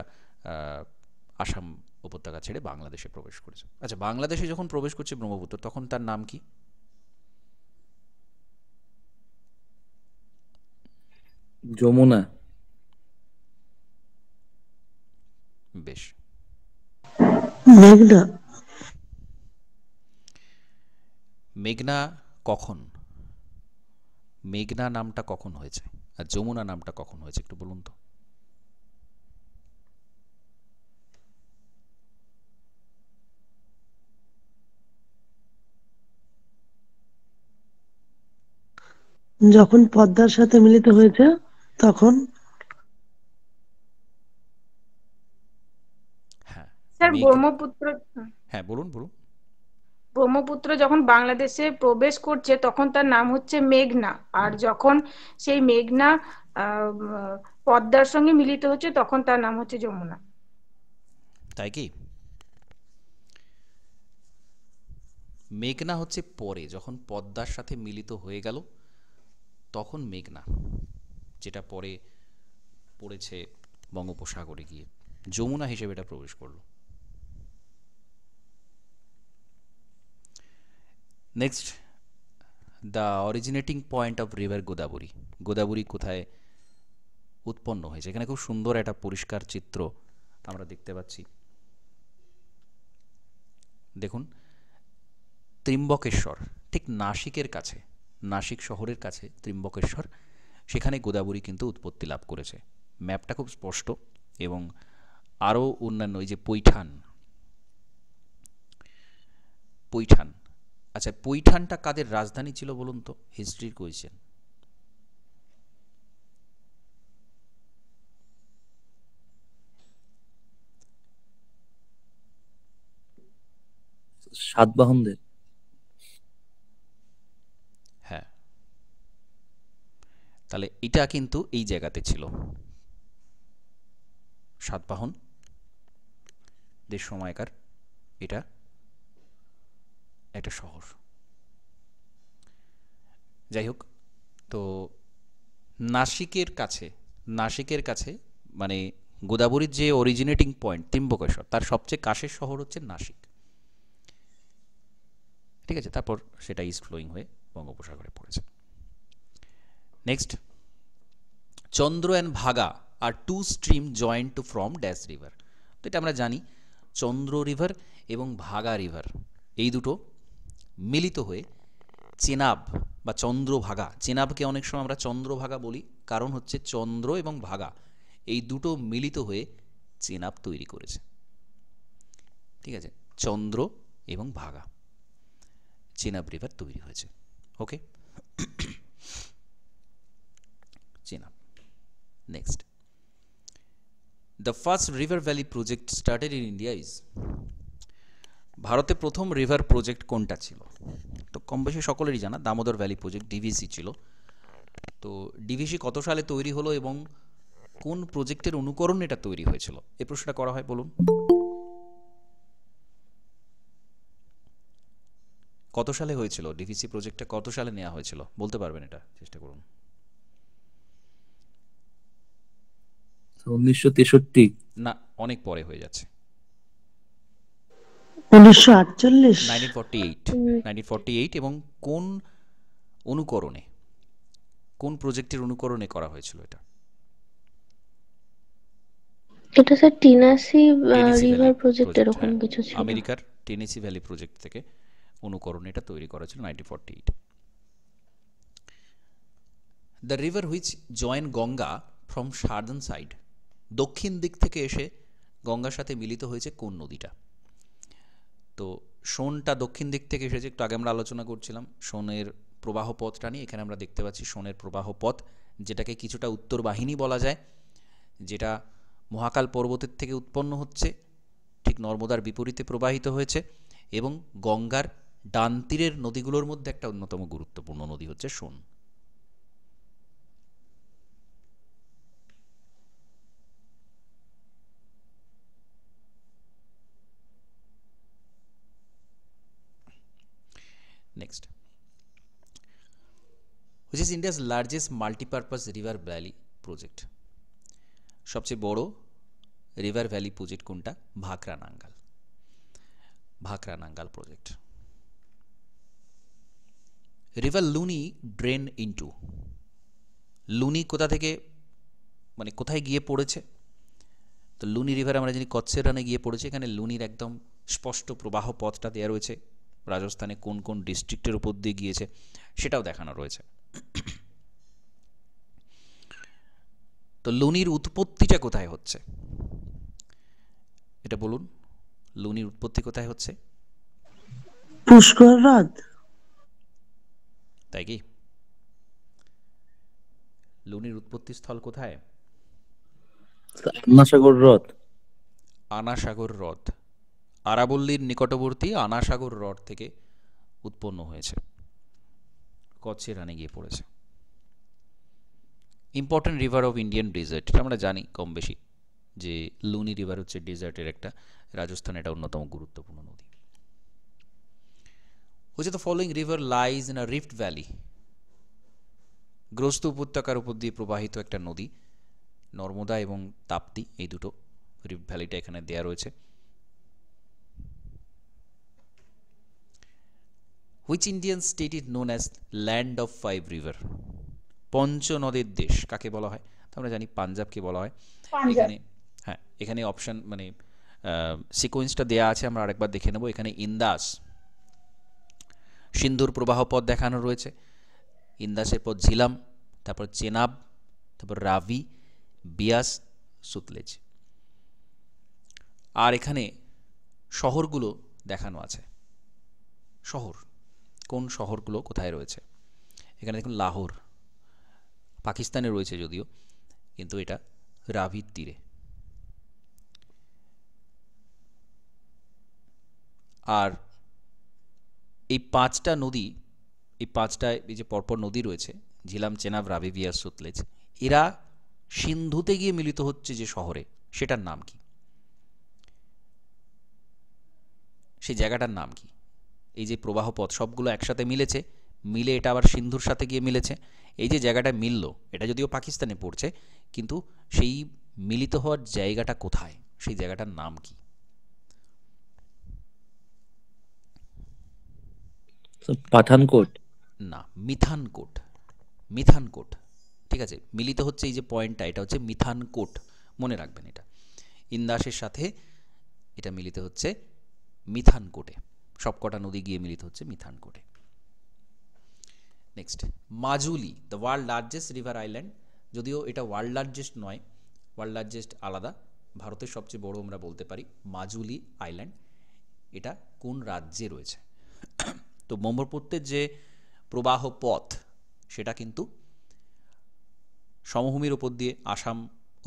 আসাম উপত্যকা ছেড়ে বাংলাদেশে প্রবেশ করেছে। আচ্ছা, বাংলাদেশে যখন প্রবেশ করছে ব্রহ্মপুত্র তখন তার নাম কি? যমুনা। বেশ। মেঘনা। মেঘনা কখন, মেঘনা নামটা কখন হয়েছে আর যমুনা নামটা কখন হয়েছে একটু বলুন তো। যখন পদ্মার সাথে মিলিত হয়েছে তখন। হ্যাঁ, স্যার মেঘ, ব্রহ্মপুত্র, হ্যাঁ বলুন বলুন। ব্রহ্মপুত্র যখন বাংলাদেশে প্রবেশ করছে তখন তার নাম হচ্ছে মেঘনা, আর যখন সেই মেঘনা পদ্মার সঙ্গে মিলিত হচ্ছে তখন তার নাম হচ্ছে যমুনা। তাই কি? মেঘনা হচ্ছে পরে, যখন পদ্মার সাথে মিলিত হয়ে গেল তখন মেঘনা, যেটা পরে পড়েছে বঙ্গোপসাগরে গিয়ে, যমুনা হিসেবে এটা প্রবেশ করলো। Next, the originating point of river Godavari. Godavari কোথায় উৎপন্ন হয়েছে? এখানে খুব সুন্দর একটা পরিষ্কার চিত্র আমরা দেখতে পাচ্ছি। দেখুন, ত্রিম্বকেশ্বর, ঠিক নাসিকের কাছে, নাসিক শহরের কাছে ত্রিম্বকেশ্বর, সেখানে গোদাবরী কিন্তু উৎপত্তি লাভ করেছে। ম্যাপটা খুব স্পষ্ট। এবং আরও অন্যান্য, এই যে পৈঠান, পৈঠান, আচ্ছা পৈঠানটা কাদের রাজধানী ছিল বলুন তো, হিস্ট্রির কোয়েশ্চেন। সাতবাহনদের। হ্যাঁ, তাহলে এটা কিন্তু এই জায়গাতে ছিল, সাতবাহন দের সময়কার এটা একটা শহর। যাই হোক, তো নাসিকের কাছে মানে গোদাবরীর যে অরিজিনেটিং পয়েন্ট ত্রিম্বকেশ্বর, তার সবচেয়ে কাছের শহর হচ্ছে নাসিক। ঠিক আছে, তারপর সেটা ইস্ট ফ্লোয়িং হয়ে বঙ্গোপসাগরে পড়েছে। Next, Chandra and Bhaga are two stream joined to from dash river. তো এটা আমরা জানি, চন্দ্র রিভার এবং ভাগা রিভার এই দুটো মিলিত হয়ে চেনাব বা চন্দ্রভাগা, চেনাবকে অনেক সময় আমরা চন্দ্রভাগা বলি, কারণ হচ্ছে চন্দ্র এবং ভাগা এই দুটো মিলিত হয়ে চেনাব তৈরি করেছে। ঠিক আছে, চন্দ্র এবং ভাগা, চেনাব রিভার তৈরি হয়েছে। Okay, Chenab. Next, the first river valley project started in India is. ভারতে প্রথম রিভার প্রজেক্ট কোনটা ছিল? তো কম বেশি সকলেরই জানা, দামোদর ভ্যালি প্রজেক্ট, ডিভিসি ছিল। তো ডিভিসি কত সালে তৈরি হলো এবং কোন প্রজেক্টের অনুকরণে এটা তৈরি হয়েছিল, এই প্রশ্নটা করা হয়, বলুন। কত সালে হয়েছিল ডিভিসি প্রজেক্টটা, কত সালে নেওয়া হয়েছিল বলতে পারবেন? এটা চেষ্টা করুন। 1963। না, অনেক পরে হয়ে যাচ্ছে। 1948। 1948 এবং কোন অনুকরণে, কোন প্রজেক্টের অনুকরণে করা হয়েছিল এটা? এটা sir Tennessee Tennessee valley river project project, এরকম হ্যাঁ, কিছু ছিল। আমেরিকার টেনেসি ভ্যালি প্রজেক্ট থেকে অনুকরণে এটা তৈরি করা ছিল 1948। The river which join Ganga from সার্দার্ন side, দক্ষিণ দিক থেকে এসে গঙ্গার সাথে মিলিত হয়েছে কোন নদীটা? তো সোনটা দক্ষিণ দিক থেকে এসেছে, একটু আগে আমরা আলোচনা করছিলাম সোনের প্রবাহ পথটা নিয়ে। এখানে আমরা দেখতে পাচ্ছি সোনের প্রবাহ পথ, যেটাকে কিছুটা উত্তর বাহিনী বলা যায়, যেটা মহাকাল পর্বতের থেকে উৎপন্ন হচ্ছে, ঠিক নর্মদার বিপরীতে প্রবাহিত হয়েছে, এবং গঙ্গার ডান তীরের নদীগুলোর মধ্যে একটা অন্যতম গুরুত্বপূর্ণ নদী হচ্ছে Son. Next, which is India's largest multipurpose river valley project? সবচেয়ে বড় রিভার ভ্যালি প্রজেক্ট কোনটা? Bhakra Nangal project. River Luni drain into, Luni কোথা থেকে মানে কোথায় গিয়ে পড়েছে? তো লুনি রিভার আমরা জানি কচ্ছের রানে গিয়ে পড়েছে। এখানে লুনির একদম স্পষ্ট প্রবাহ পথটা দেওয়া রয়েছে, রাজস্থানে কোন কোন ডিস্ট্রিক্টের উপর দিয়ে গিয়েছে সেটাও দেখানো রয়েছে। তো লুনির উৎপত্তিটা কোথায় হচ্ছে এটা বলুন, লুনির উৎপত্তি কোথায় হচ্ছে? পুষ্কর হ্রদ। তাই কি? লুনির উৎপত্তি স্থল কোথায়? আন্নাসাগর হ্রদ। আনাসাগর হ্রদ, আরাবল্লীর নিকটবর্তী আনাসাগর হ্রদ থেকে উৎপন্ন হয়েছে, কচ্ছের রানে গিয়ে পড়েছে। Important river of Indian desert, এটা আমরা জানি কম বেশি যে লুনি রিভার হচ্ছে ডেজার্টের একটা, রাজস্থান এটা অন্যতম গুরুত্বপূর্ণ নদী। Which of the following river lies in a rift valley? গ্রস্ত উপত্যকার উপর দিয়ে প্রবাহিত একটা নদী, নর্মদা এবং তাপ্তি, এই দুটো রিফট ভ্যালিটা এখানে দেয়া রয়েছে। Which Indian state is known as land of five river? পঞ্চ নদের দেশ কাকে বলা হয়? তো আমরা জানি পাঞ্জাবকে বলা হয়। এখানে হ্যাঁ, এখানে অপশন মানে সিকোয়েন্সটা দেয়া আছে, আমরা আরেকবার দেখে নেব। এখানে ইন্দাস, সিন্ধুর প্রবাহ পথ দেখানো রয়েছে, ইন্দাসের পর ঝিলাম, তারপর চেনাব, তারপর রাভি, বিয়াস, সুতলেজ। আর এখানে শহরগুলো দেখানো আছে, শহর কোন শহরগুলো কোথায় রয়েছে। এখানে দেখুন লাহোর, পাকিস্তানে রয়েছে যদিও, কিন্তু এটা রাভির তীরে। আর এই পাঁচটা নদী, এই পাঁচটা এই যে পরপর নদী রয়েছে, ঝিলাম, চেনাব, রাভি, বিয়াস, সুতলেজ, এরা সিন্ধুতে গিয়ে মিলিত হচ্ছে যে শহরে, সেটার নাম কি? সেই জায়গাটার নাম কি? এই যে প্রবাহ পথ সবগুলো একসাথে মিলেছে, মিলে এটা আবার সিন্ধুর সাথে গিয়ে মিলেছে। এই যে জায়গাটা মিলল, এটা যদিও পাকিস্তানে পড়ছে, কিন্তু সেই মিলিত হওয়ার জায়গাটা কোথায়, সেই জায়গাটার নাম কি? পাঠানকোট। না, মিথানকোট। মিথানকোট, ঠিক আছে। মিলিত হচ্ছে এই যে পয়েন্টটা, এটা হচ্ছে মিথানকোট, মনে রাখবেন এটা। ইন্দাসের সাথে এটা মিলিত হচ্ছে মিথানকোটে, সবকটা নদী গিয়ে মিলিত হচ্ছে মিথানকোটে। Next, Majuli, the world largest river island. যদিও এটা ওয়ার্ল্ড লার্জেস্ট নয়, ওয়ার্ল্ড লার্জেস্ট আলাদা, ভারতের সবচেয়ে বড় আমরা বলতে পারি মাজুলি আইল্যান্ড। এটা কোন রাজ্যে রয়েছে? তো ব্রহ্মপুত্রের যে প্রবাহ পথ সেটা কিন্তু সমভূমির ওপর দিয়ে, আসাম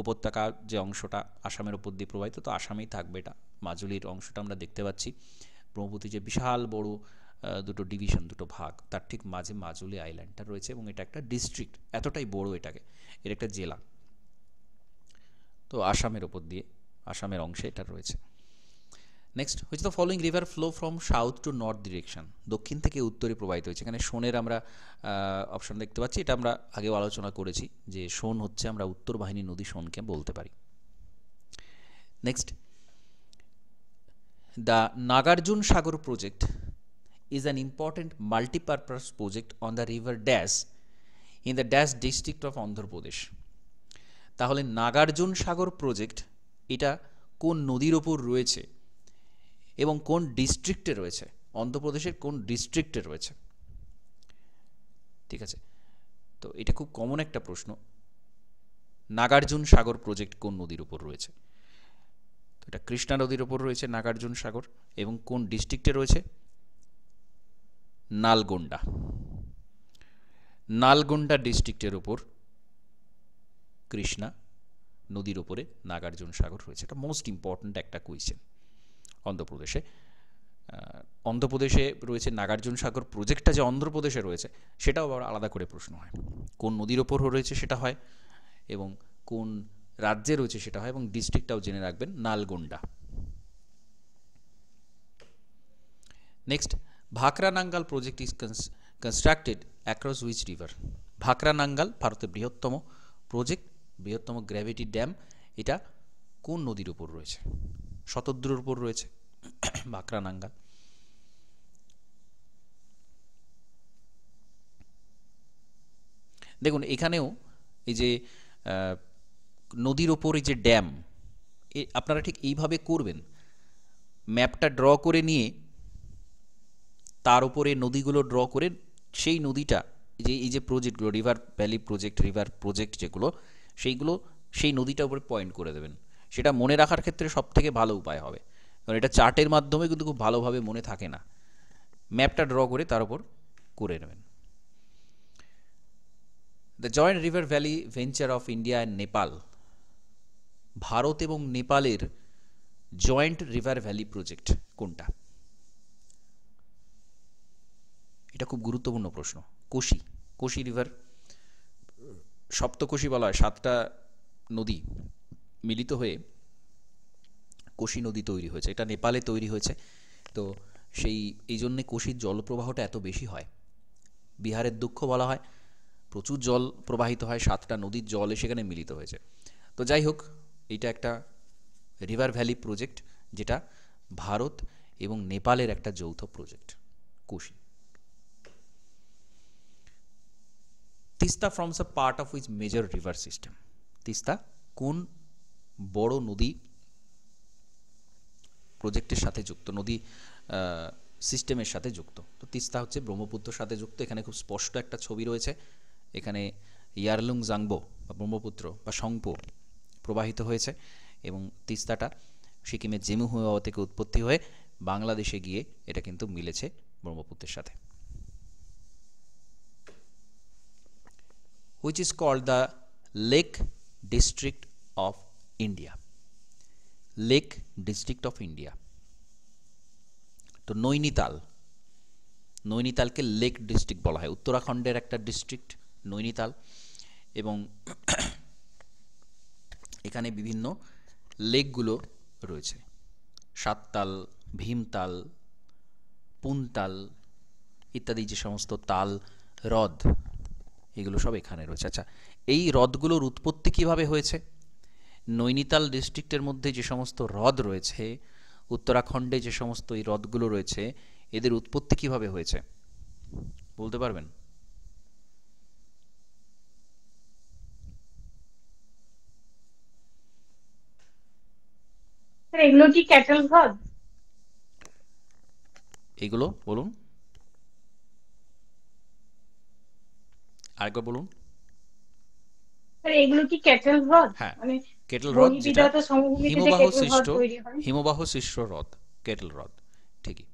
উপত্যকার যে অংশটা আসামের ওপর দিয়ে প্রবাহিত, তো আসামেই থাকবে এটা। মাজুলির অংশটা আমরা দেখতে পাচ্ছি, ব্রহ্মপুত্রের যে বিশাল বড় দুটো ডিভিশন, দুটো ভাগ, তার ঠিক মাঝে মাজুলি আইল্যান্ডটা রয়েছে এবং এটা একটা ডিস্ট্রিক্ট, এতটাই বড় এটাকে, এর একটা জেলা। তো আসামের ওপর দিয়ে, আসামের অংশে এটা রয়েছে। Next, which the following river flow from south two north direction, দক্ষিণ থেকে উত্তরে প্রবাহিত হয়েছে। এখানে সোনের আমরা অপশন দেখতে পাচ্ছি, এটা আমরা আগেও আলোচনা করেছি যে সোন হচ্ছে, আমরা উত্তর বাহিনী নদী সোনকে বলতে পারি। Next, the Nagarjuna Sagar project is an important multi-purpose project on the river Dash in the Dash district of Andhra Pradesh. তাহলে নাগার্জুন সাগর প্রজেক্ট এটা কোন নদীর ওপর রয়েছে এবং কোন ডিস্ট্রিক্টে রয়েছে, অন্ধ্রপ্রদেশের কোন ডিস্ট্রিক্টে রয়েছে? ঠিক আছে, তো এটা খুব কমন একটা প্রশ্ন, নাগার্জুন সাগর প্রজেক্ট কোন নদীর ওপর রয়েছে? তো এটা কৃষ্ণা নদীর ওপর রয়েছে নাগার্জুন সাগর, এবং কোন ডিস্ট্রিক্টে রয়েছে? নালগোন্ডা। নালগোন্ডা ডিস্ট্রিক্টের ওপর কৃষ্ণা নদীর ওপরে নাগার্জুন সাগর রয়েছে। এটা মোস্ট ইম্পর্ট্যান্ট একটা কোয়েশ্চেন। অন্ধ্রপ্রদেশে অন্ধ্রপ্রদেশে রয়েছে নাগার্জুন সাগর প্রজেক্টটা, যে অন্ধ্রপ্রদেশে রয়েছে সেটাও আবার আলাদা করে প্রশ্ন হয়, কোন নদীর ওপর রয়েছে সেটা হয়, এবং কোন রাজ্যে রয়েছে সেটা হয়, এবং ডিস্ট্রিক্টটাও জেনে রাখবেন, Nalgonda. Next, Bhakra Nangal project is constructed across which river? Bhakra Nangal ভারতের বৃহত্তম প্রজেক্ট, বৃহত্তম গ্র্যাভিটি ড্যাম, এটা কোন নদীর উপর রয়েছে? শতদ্রুর উপর রয়েছে ভাকরা নাঙ্গাল। দেখুন এখানেও এই যে নদীর ওপর এই যে ড্যাম, আপনারা ঠিক এইভাবে করবেন, ম্যাপটা ড্র করে নিয়ে তার উপরে নদীগুলো ড্র করে, সেই নদীটা যে এই যে প্রজেক্টগুলো, river valley project, river project যেগুলো, সেইগুলো সেই নদীটার উপরে পয়েন্ট করে দেবেন। সেটা মনে রাখার ক্ষেত্রে সব থেকে ভালো উপায় হবে, কারণ এটা চার্টের মাধ্যমে কিন্তু খুব ভালোভাবে মনে থাকে না, ম্যাপটা ড্র করে তার উপর করে নেবেন। The joint river valley venture of India and Nepal, Bharat এবং নেপালের জয়েন্ট রিভার ভ্যালি প্রজেক্ট কোনটা? এটা খুব গুরুত্বপূর্ণ প্রশ্ন। কোশি, কোশি রিভার, সপ্তকোশি বলা হয়, 7টা নদী মিলিত হয়ে কোশি নদী তৈরি হয়েছে, এটা নেপালে তৈরি হয়েছে। তো এই জন্যে কোশির জলপ্রবাহটা এত বেশি হয়, বিহারের দুঃখ বলা হয়, প্রচুর জল প্রবাহিত হয়, 7টা নদীর জল সেখানে মিলিত হয়েছে। তো যাই হোক, এইটা একটা রিভার ভ্যালি প্রজেক্ট, যেটা ভারত এবং নেপালের একটা যৌথ project, Kosi. Teesta forms a part of which major river system? Teesta কোন বড় নদী প্রজেক্টের সাথে যুক্ত, নদী সিস্টেমের সাথে যুক্ত? তো তিস্তা হচ্ছে ব্রহ্মপুত্রের সাথে যুক্ত। এখানে খুব স্পষ্ট একটা ছবি রয়েছে, এখানে ইয়ারলুং জাংবো বা ব্রহ্মপুত্র বা সংপো প্রবাহিত হয়েছে, এবং তিস্তাটা সিকিমের জেমুহুয়া থেকে উৎপত্তি হয়ে বাংলাদেশে গিয়ে এটা কিন্তু মিলেছে ব্রহ্মপুত্রের সাথে। which is called the Lake District of India. Lake District of India. তো নৈনিতাল, নৈনিতালকে লেক ডিস্ট্রিক্ট বলা হয়, উত্তরাখণ্ডের একটা ডিস্ট্রিক্ট নৈনিতাল, এবং এখানে বিভিন্ন লেকগুলো রয়েছে, সাততাল, ভীমতাল, পুনতাল ইত্যাদি যে সমস্ত তাল, হ্রদ, এগুলো সব এখানে রয়েছে। আচ্ছা, এই হ্রদগুলোর উৎপত্তি কিভাবে হয়েছে? নৈনিতাল ডিস্ট্রিক্টের মধ্যে যে সমস্ত হ্রদ রয়েছে, উত্তরাখণ্ডে যে সমস্ত এই হ্রদগুলো রয়েছে, এদের উৎপত্তি কিভাবে হয়েছে বলতে পারবেন? স্যার এগুলো কি ক্যাটেল হ্রদ? এগুলো বলুন, আরেকবার বলুন। স্যার এগুলো কি ক্যাটেল হ্রদ? হ্যাঁ, মানে কেটল হ্রদ, যেটা বহির্বিধাত সমভূমিতে যে হিমবাহ ক্যাটেল হ্রদ সৃষ্ট, তৈরি হয়। হিমবাহ সৃষ্ট হ্রদ, কেটল হ্রদ, ঠিকই।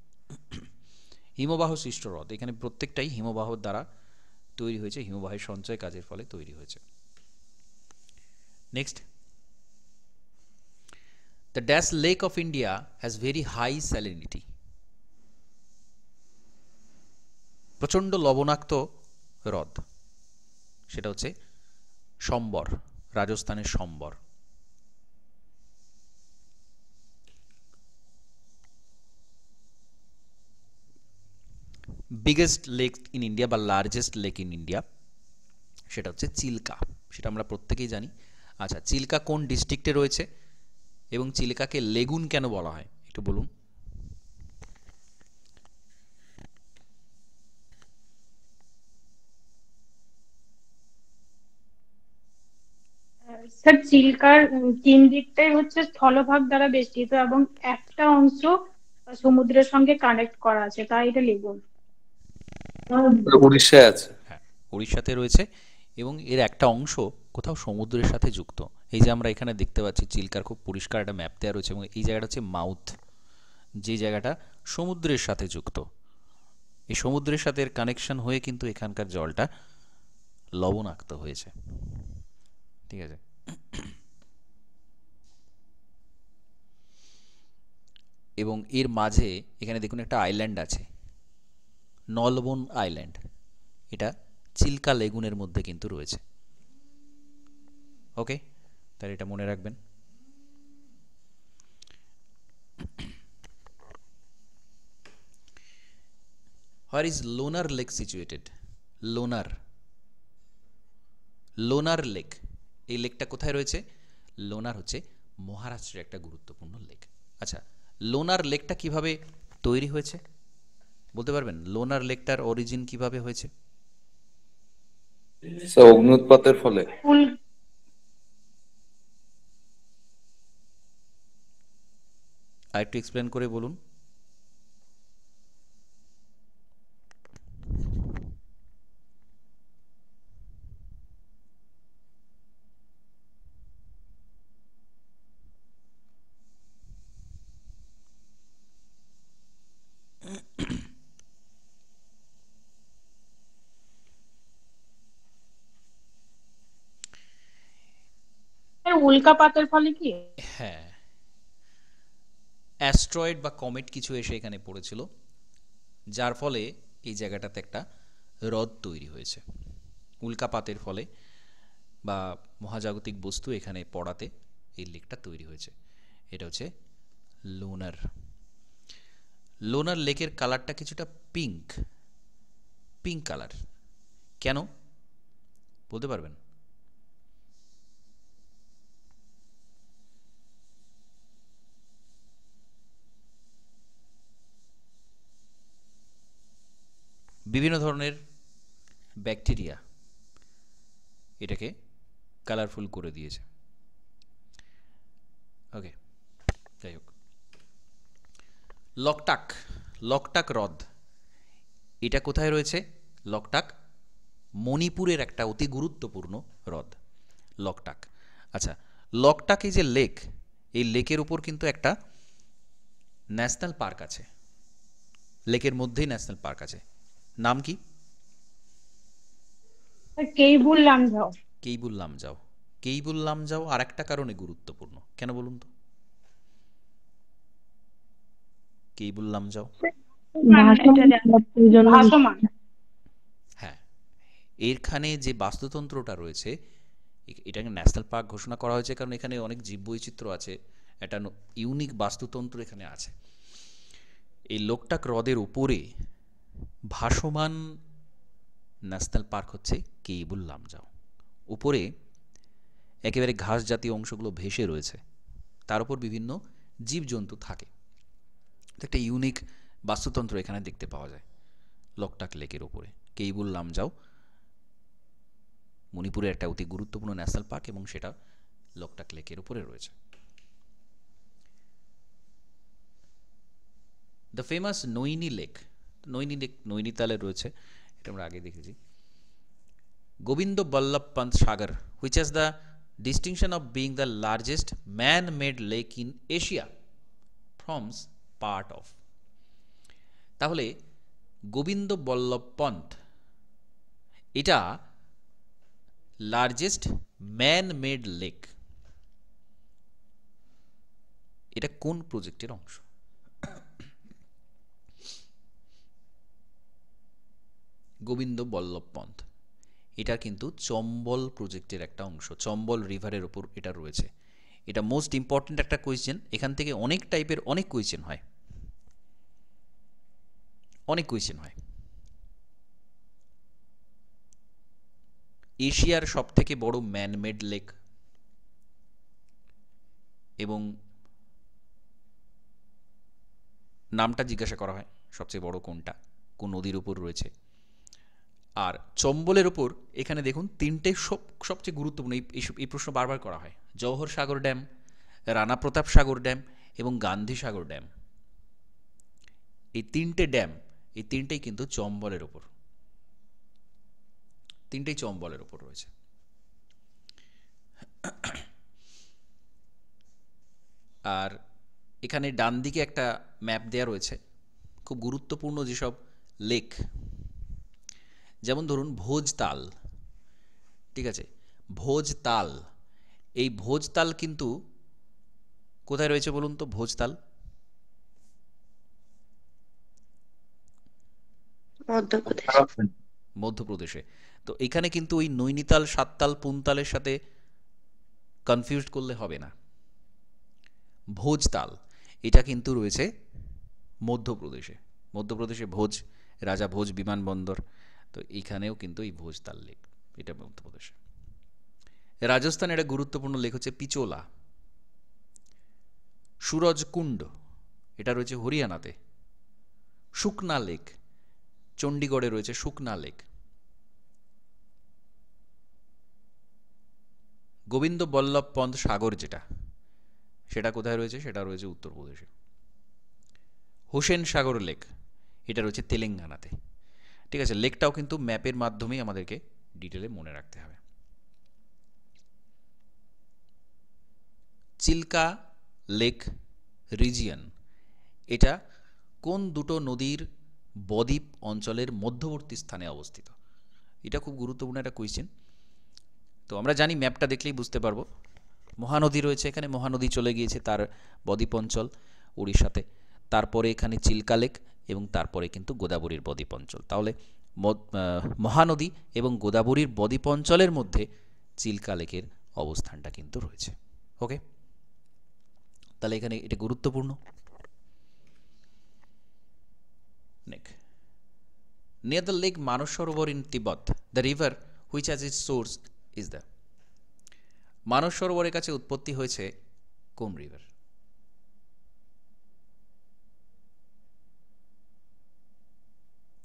হিমবাহ সৃষ্ট হ্রদ, এখানে প্রত্যেকটাই হিমবাহর দ্বারা তৈরি হয়েছে, হিমবাহের সঞ্চয় কাজের ফলে তৈরি হয়েছে। Next, the dash lake of India has very high salinity. প্রচণ্ড লবণাক্ত হ্রদ, সেটা হচ্ছে সম্বর, রাজস্থানের Sambhar. Biggest lake in India বা লার্জেস্ট লেক ইন ইন্ডিয়া, সেটা হচ্ছে চিল্কা, সেটা আমরা প্রত্যেকেই জানি। আচ্ছা, চিল্কা কোন ডিস্ট্রিক্টে রয়েছে এবং চিল্কাকে লেগুন কেন বলা হয় একটু বলুন। স্যার চিল্কার তিন দিকটাই হচ্ছে স্থলভাগ দ্বারা বেষ্টিত এবং একটা অংশ সমুদ্রের সঙ্গে কানেক্ট করা আছে, তাই এটা লেগুন। উড়িষ্যায় আছে। হ্যাঁ, উড়িষ্যাতে রয়েছে এবং এর একটা অংশ কোথাও সমুদ্রের সাথে যুক্ত। এই যে আমরা এখানে দেখতে পাচ্ছি চিল্কার খুব পরিষ্কার একটা ম্যাপ দেওয়া রয়েছে এবং এই জায়গাটা হচ্ছে মাউথ, যে জায়গাটা সমুদ্রের সাথে যুক্ত। এই সমুদ্রের সাথে এর কানেকশন হয়ে কিন্তু এখানকার জলটা লবণাক্ত হয়েছে। ঠিক আছে, এবং এর মাঝে এখানে দেখুন একটা আইল্যান্ড আছে, নলবন আইল্যান্ড, এটা চিল্কা লেগুনের মধ্যে কিন্তু রয়েছে। ওকে, তাহলে এটা মনে রাখবেন। Where is Lonar lake situated? Lonar, Lonar lake, এই লেকটা কোথায় রয়েছে? লোনার হচ্ছে মহারাষ্ট্রের একটা গুরুত্বপূর্ণ লেক। আচ্ছা, লোনার লেকটা কিভাবে তৈরি হয়েছে বলতে পারবেন? লোনার লেকটার অরিজিন কিভাবে হয়েছে? অগ্নুৎপাতের ফলে। আর একটু এক্সপ্লেন করে বলুন। উল্কাপাতের ফলে কি? হ্যাঁ, অ্যাস্ট্রয়েড বা কমেট কিছু এসে এখানে পড়েছিল, যার ফলে এই জায়গাটাতে একটা হ্রদ তৈরি হয়েছে। উল্কাপাতের ফলে বা মহাজাগতিক বস্তু এখানে পড়াতে এই লেকটা তৈরি হয়েছে। এটা হচ্ছে লোনার। লোনার লেকের কালারটা কিছুটা পিঙ্ক, পিঙ্ক কালার, কেন বলতে পারবেন? বিভিন্ন ধরনের ব্যাকটেরিয়া এটাকে কালারফুল করে দিয়েছে। ওকে, যাই হোক, লকটাক, লকটাক হ্রদ, এটা কোথায় রয়েছে? লকটাক মণিপুরের একটা অতি গুরুত্বপূর্ণ হ্রদ, লকটাক। আচ্ছা, লকটাক এই যে লেক, এই লেকের উপর কিন্তু একটা ন্যাশনাল পার্ক আছে, লেকের মধ্যেই ন্যাশনাল পার্ক আছে, নাম কি? কেইবুল লামজাও। কেইবুল লামজাও। কেইবুল লামজাও আর একটা কারণে গুরুত্বপূর্ণ, কেন বলুন তো? কেইবুল লামজাও, ভাসমান। হ্যাঁ, এখানে যে বাস্তুতন্ত্রটা রয়েছে, এটাকে ন্যাশনাল পার্ক ঘোষণা করা হয়েছে কারণ এখানে অনেক জীববৈচিত্র্য আছে, একটা ইউনিক বাস্তুতন্ত্র এখানে আছে। এই লোকটাক হ্রদের উপরে ভাসমান ন্যাশনাল পার্ক হচ্ছে কেইবুল লামজাও। উপরে একেবারে ঘাস জাতীয় অংশগুলো ভেসে রয়েছে, তার উপর বিভিন্ন জীবজন্তু থাকে। একটা ইউনিক বাস্তুতন্ত্র এখানে দেখতে পাওয়া যায় লোকটাক লেকের উপরে। কেইবুল লামজাও মণিপুরের একটা অতি গুরুত্বপূর্ণ ন্যাশনাল পার্ক এবং সেটা লোকটাক লেকের উপরে রয়েছে। The famous Naini lake, Naini lake নৈনিতালে রয়েছে, এটা আমরা আগে দেখেছি। Govind Ballabh Pant Sagar, which has the distinction of being the largest man made lake in Asia, forms part of. তাহলে গোবিন্দ বল্লভ পন্ত এটা লার্জেস্ট ম্যান মেড লেক, এটা কোন প্রজেক্টের অংশ? গোবিন্দ বল্লভ পন্ত এটা কিন্তু চম্বল প্রজেক্টের একটা অংশ, চম্বল রিভারের ওপর এটা রয়েছে। এটা মোস্ট ইম্পর্ট্যান্ট একটা কোয়েশ্চেন, এখান থেকে অনেক টাইপের অনেক কোয়েশ্চেন হয়, অনেক কোয়েশ্চেন হয়। এশিয়ার সব থেকে বড় ম্যানমেড লেক এবং নামটা জিজ্ঞাসা করা হয় সবচেয়ে বড় কোনটা, কোন নদীর উপর রয়েছে। আর চম্বলের ওপর এখানে দেখুন তিনটে সবচেয়ে গুরুত্বপূর্ণ, এই প্রশ্ন বারবার করা হয়। জওহর সাগর ড্যাম, রানা প্রতাপ সাগর ড্যাম এবং গান্ধী সাগর ড্যাম, এই তিনটে ড্যাম, এই তিনটেই কিন্তু চম্বলের ওপর, তিনটেই চম্বলের ওপর রয়েছে। আর এখানে ডান দিকে একটা ম্যাপ দেয়া রয়েছে, খুব গুরুত্বপূর্ণ যেসব লেক, যেমন ধরুন ভোজতাল, ঠিক আছে, ভোজতাল, এই ভোজতাল কিন্তু কোথায় রয়েছে বলুন তো? ভোজতাল মধ্যপ্রদেশে। তো এখানে কিন্তু ওই নৈনিতাল, সাততাল, পুনতালের সাথে কনফিউজ করলে হবে না। ভোজতাল এটা কিন্তু রয়েছে মধ্যপ্রদেশে, মধ্যপ্রদেশে ভোজ, রাজা ভোজ বিমানবন্দর, তো এইখানেও কিন্তু এই ভোজতাল লেক, এটা মধ্যপ্রদেশে। রাজস্থানের একটা গুরুত্বপূর্ণ লেক হচ্ছে পিচোলা। সুরজকুণ্ড এটা রয়েছে হরিয়ানাতে। শুকনা লেক চণ্ডীগড়ে রয়েছে, শুকনা লেক। গোবিন্দ বল্লভ পন্ত সাগর যেটা, সেটা কোথায় রয়েছে? সেটা রয়েছে উত্তরপ্রদেশে। হোসেন সাগর লেক এটা রয়েছে তেলেঙ্গানাতে। ঠিক আছে, লেকটাও কিন্তু ম্যাপের মাধ্যমেই আমাদেরকে ডিটেলে মনে রাখতে হবে। চিল্কা লেক রিজিয়ন এটা কোন দুটো নদীর বদ্বীপ অঞ্চলের মধ্যবর্তী স্থানে অবস্থিত? এটা খুব গুরুত্বপূর্ণ একটা কোয়েশ্চেন। তো আমরা জানি, ম্যাপটা দেখলেই বুঝতে পারবো। মহানদী রয়েছে এখানে, মহানদী চলে গিয়েছে তার বদ্বীপ অঞ্চল উড়িষ্যাতে, তারপরে এখানে চিল্কা লেক এবং তারপরে কিন্তু গোদাবরীর বদ্বীপ অঞ্চল। তাহলে মহানদী এবং গোদাবরীর বদ্বীপ অঞ্চলের মধ্যে চিল্কা লেকের অবস্থানটা কিন্তু রয়েছে। ওকে, তাহলে এখানে এটা গুরুত্বপূর্ণ। Next, near the lake Manasarovar in Tibet, the river which has its source is the মানস সরোবরের কাছে উৎপত্তি হয়েছে কোন রিভার?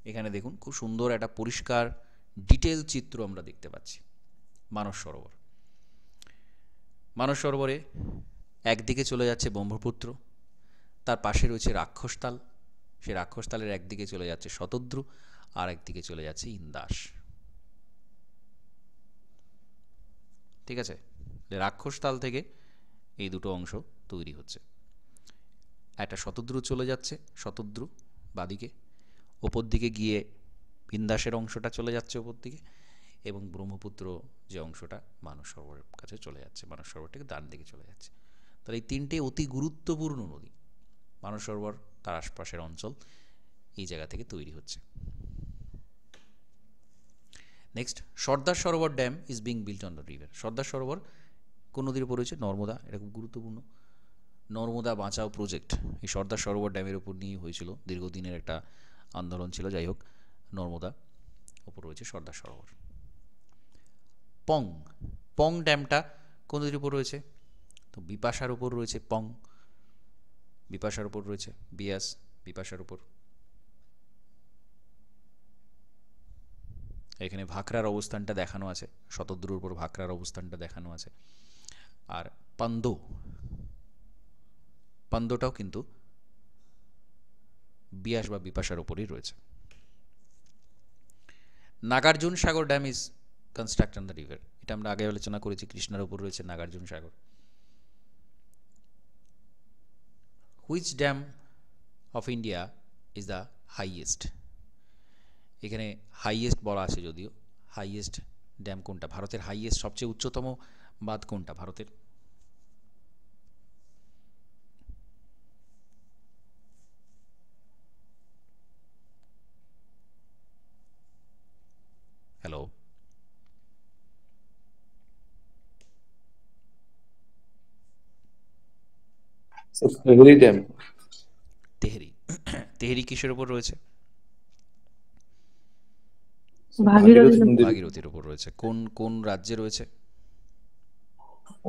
এখানে দেখুন খুব সুন্দর একটা পরিষ্কার ডিটেল চিত্র আমরা দেখতে পাচ্ছি। মানস সরোবর, মানস সরোবরে একদিকে চলে যাচ্ছে ব্রহ্মপুত্র, তার পাশে রয়েছে রাক্ষসতাল, সেই রাক্ষসতালের একদিকে চলে যাচ্ছে শতদ্রু, আর একদিকে চলে যাচ্ছে ইন্দাস। ঠিক আছে, রাক্ষসতাল থেকে এই দুটো অংশ তৈরি হচ্ছে। একটা শতদ্রু চলে যাচ্ছে, শতদ্রু বাদিকে, ওপর দিকে গিয়ে ইন্দাসের অংশটা চলে যাচ্ছে ওপর দিকে, এবং ব্রহ্মপুত্র যে অংশটা মানস সরোবরের কাছে চলে যাচ্ছে, মানস সরোবর থেকে ডান দিকে চলে যাচ্ছে। তাহলে এই তিনটে অতি গুরুত্বপূর্ণ নদী, মানস সরোবর তার আশপাশের অঞ্চল, এই জায়গা থেকে তৈরি হচ্ছে। Next, Sardar Sarovar dam is being built on the river. Sardar Sarovar কোন নদীর উপর রয়েছে? নর্মদা, এটা খুব গুরুত্বপূর্ণ। নর্মদা বাঁচাও প্রজেক্ট এই সর্দার সরোবর ড্যামের উপর নিয়েই হয়েছিল, দীর্ঘদিনের একটা আন্দোলন ছিল। যাই হোক, নর্মদা ওপর রয়েছে সর্দার সরোবর। পং, পং ড্যামটা কোন নদীর উপর রয়েছে? তো বিপাশার উপর রয়েছে পং, বিপাশার উপর রয়েছে, বিয়াস বিপাশার উপর। এখানে ভাকরার অবস্থানটা দেখানো আছে, শতদ্রুর উপর ভাকরার অবস্থানটা দেখানো আছে। আর পান্দো, পান্দোটাও কিন্তু বিয়াস বা বিপাশার উপরই রয়েছে। Nagarjun Sagar dam is construct on the river, এটা আমরা আগে আলোচনা করেছি, কৃষ্ণার উপর রয়েছে Nagarjun Sagar. Which dam of India is the highest? এখানে হাইয়েস্ট বলা আছে, যদিও হাইয়েস্ট ড্যাম কোনটা, ভারতের হাইয়েস্ট সবচেয়ে উচ্চতম বাঁধ কোনটা ভারতের? Hello, Tehri dam. তেহরি। তেহরি কিসের উপর রয়েছে? ভাগীরথী নদী। ভাগীরথীর উপর রয়েছে। কোন কোন রাজ্যে রয়েছে?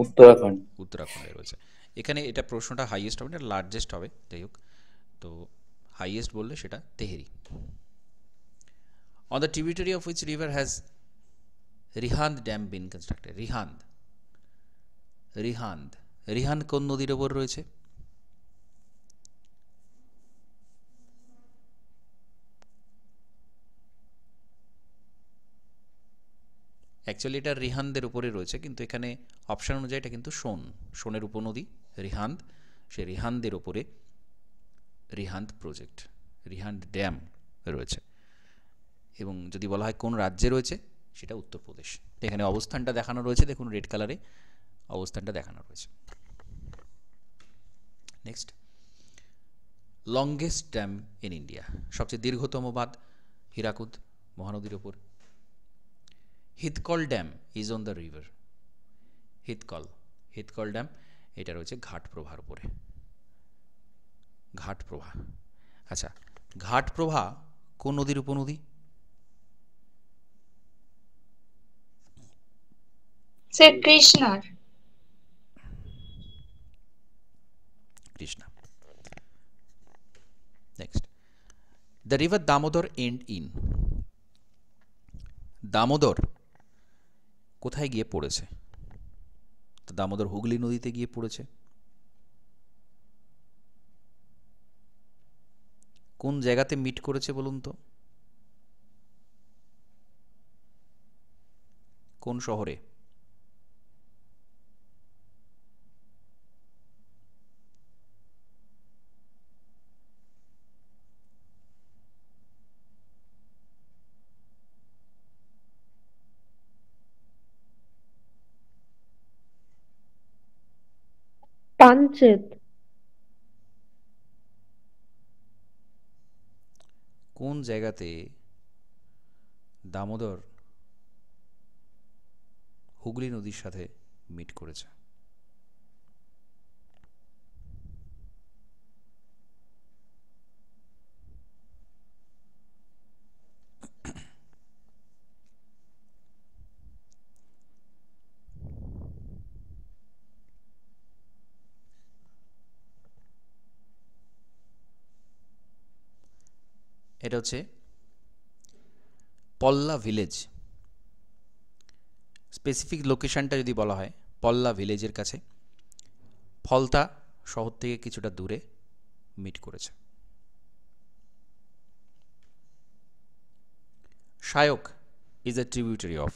উত্তরাখণ্ড। উত্তরাখণ্ডে রয়েছে। এখানে এটা প্রশ্নটা হাইয়েস্ট হবে না, লার্জেস্ট হবে। যাই হোক, তো হাইয়েস্ট বললে সেটা Tehri. On the tributary of which river has Rihand dam been constructed? Rihand, Rihand, Rihand কোন নদীর ওপর রয়েছে? অ্যাকচুয়ালি এটা রিহান্দের উপরে রয়েছে, কিন্তু এখানে অপশান অনুযায়ী এটা কিন্তু সোন, সোনের উপনদী রিহান্দ, সে রিহান্দের ওপরে রিহান্দ প্রজেক্ট, রিহান্দ ড্যাম রয়েছে। এবং যদি বলা হয় কোন রাজ্যে রয়েছে, সেটা উত্তরপ্রদেশ। এখানে অবস্থানটা দেখানো রয়েছে, দেখুন রেড কালারে অবস্থানটা দেখানো রয়েছে। Next, longest dam in India, সবচেয়ে দীর্ঘতম বাঁধ হীরাকুদ মহানদীর ওপর। Hidkal dam is on the river, Hidkal, Hidkal dam এটা রয়েছে ঘাটপ্রভার উপরে, ঘাটপ্রভা। আচ্ছা, ঘাটপ্রভা কোন নদীর উপনদী? সে কৃষ্ণার। Krishna. Next, the river Damodar end in, Damodar কোথায় গিয়ে পড়েছে? তো দামোদর হুগলি নদীতে গিয়ে পড়েছে। কোন জায়গাতে মিট করেছে বলুন তো? কোন শহরে? পাঞ্চেত। কোন জায়গাতে দামোদর হুগলি নদীর সাথে মিট করেছে? এটা হচ্ছে পল্লা ভিলেজ। স্পেসিফিক লোকেশনটা যদি বলা হয়, পল্লা ভিলেজের কাছে, ফলতা শহর থেকে কিছুটা দূরে মিট করেছে। শায়ক ইজ এ ট্রিবিউটারি অফ,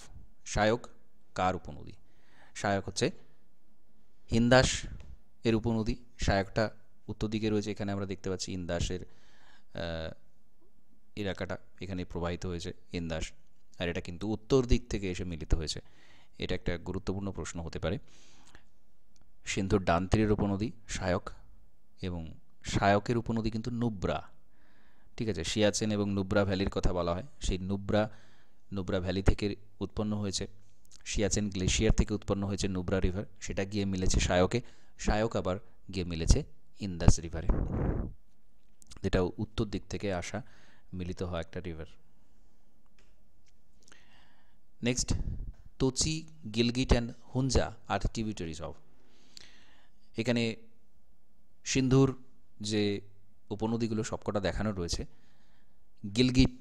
শায়ক কার উপনদী? শায়ক হচ্ছে ইন্দাস এর উপনদী। শায়কটা উত্তর দিকে রয়েছে, এখানে আমরা দেখতে পাচ্ছি ইন্দাসের এলাকাটা এখানে প্রবাহিত হয়েছে ইন্দাস, আর এটা কিন্তু উত্তর দিক থেকে এসে মিলিত হয়েছে। এটা একটা গুরুত্বপূর্ণ প্রশ্ন হতে পারে। সিন্ধুর ডান তীরের উপনদী শায়ক, এবং শায়কের উপনদী কিন্তু নুব্রা। ঠিক আছে, সিয়াচেন এবং নুব্রা ভ্যালির কথা বলা হয়, সেই নুব্রা ভ্যালি থেকে উৎপন্ন হয়েছে, সিয়াচেন গ্লেশিয়ার থেকে উৎপন্ন হয়েছে নুব্রা রিভার, সেটা গিয়ে মিলেছে শায়কে। শায়ক আবার গিয়ে মিলেছে ইন্দাস রিভারে, যেটা উত্তর দিক থেকে আসা মিলিত হওয়া একটা river. Next, Tochi, Gilgit and Hunza are tributaries of. এখানে সিন্ধুর যে উপনদীগুলো সবকটা দেখানো রয়েছে। গিলগিট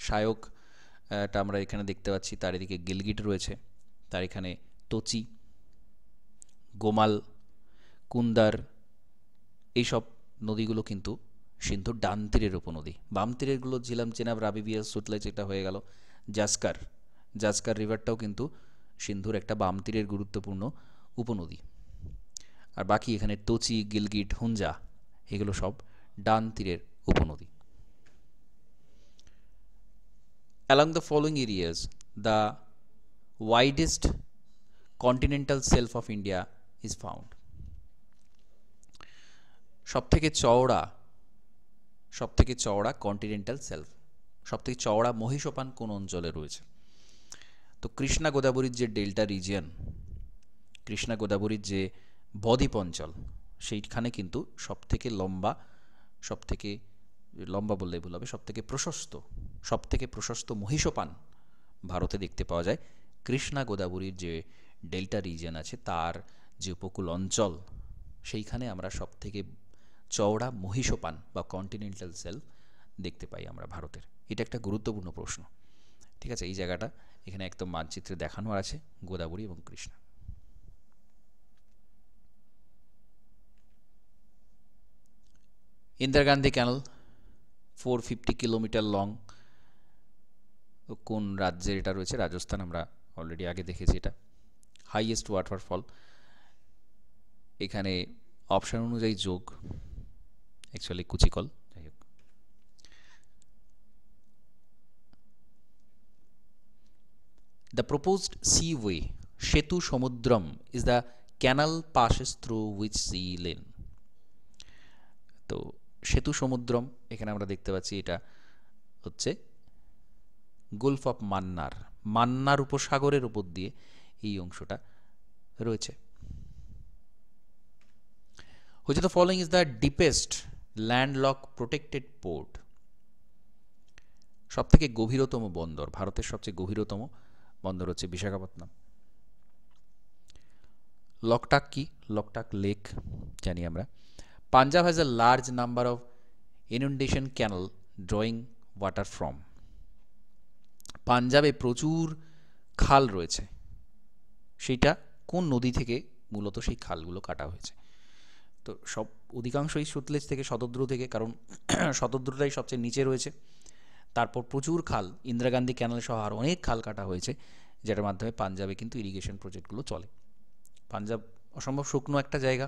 শায়কটা আমরা এখানে দেখতে পাচ্ছি, তার এদিকে গিলগিট রয়েছে, তার এখানে তোচি, গোমাল, কুন্দার, এইসব নদীগুলো কিন্তু সিন্ধুর ডান তীরের উপনদী। বাম তীরেরগুলো ঝিলাম, চেনাব, রাবি, বিয়াস, সুতলেজ, এটা হয়ে গেল। জাস্কার, জাস্কার রিভারটাও কিন্তু সিন্ধুর একটা বাম তীরের গুরুত্বপূর্ণ উপনদী। আর বাকি এখানে তোচি, গিলগিট, হুঞ্জা এগুলো সব ডান তীরের উপনদী। Along the following areas, the widest continental shelf of India is found. সবথেকে চওড়া কন্টিনেন্টাল সেলফ, সবথেকে চওড়া মহীসোপান কোন অঞ্চলে রয়েছে? তো কৃষ্ণা গোদাবরীর যে ডেল্টা রিজিয়ন, কৃষ্ণা গোদাবরীর যে বদ্বীপ অঞ্চল, সেইখানে কিন্তু সবথেকে লম্বা বললে ভুল হবে, সবথেকে প্রশস্ত মহীসোপান ভারতে দেখতে পাওয়া যায় কৃষ্ণা গোদাবরীর যে ডেল্টা রিজিয়ন আছে, তার যে উপকূল অঞ্চল, সেইখানে আমরা সবথেকে চওড়া মহীসোপান বা কন্টিনেন্টাল সেলফ দেখতে পাই আমরা ভারতের। এটা একটা গুরুত্বপূর্ণ প্রশ্ন, ঠিক আছে? এই জায়গাটা এখানে একদম মানচিত্রে দেখানো আছে, গোদাবরী এবং Krishna. Indira Gandhi canal 450 kilometre long, কোন রাজ্যের এটা রয়েছে? রাজস্থান, আমরা অলরেডি আগে দেখেছি এটা। হাইয়েস্ট ওয়াটারফল, এখানে অপশন অনুযায়ী যোগ, অ্যাকচুয়ালি কুচিকল, যাই হোক। দ্য প্রপোজড seaway সেতু Samudram is the canal passes through which sea lane. তো সেতু সমুদ্রম এখানে আমরা দেখতে পাচ্ছি এটা হচ্ছে গলফ অফ মান্নার উপসাগরের উপর দিয়ে এই অংশটা রয়েছে। Which of the following is the deepest landlocked protected port? সবথেকে গভীরতম বন্দর, ভারতের সবচেয়ে গভীরতম বন্দর হচ্ছে বিশাখাপত্তনম। লকটাক কি? লকটাক লেক জানি আমরা। Punjab has a large number of inundation canal drawing water from. পাঞ্জাবে প্রচুর খাল রয়েছে, সেইটা কোন নদী থেকে মূলত সেই খালগুলো কাটা হয়েছে? তো অধিকাংশই সতলেজ থেকে, শতদ্রু থেকে, কারণ শতদ্রুটাই সবচেয়ে নিচে রয়েছে। তারপর প্রচুর খাল, ইন্দিরা গান্ধী ক্যানাল সহ আর অনেক খাল কাটা হয়েছে, যেটার মাধ্যমে পাঞ্জাবে কিন্তু ইরিগেশন প্রজেক্টগুলো চলে। পাঞ্জাব অসম্ভব শুকনো একটা জায়গা,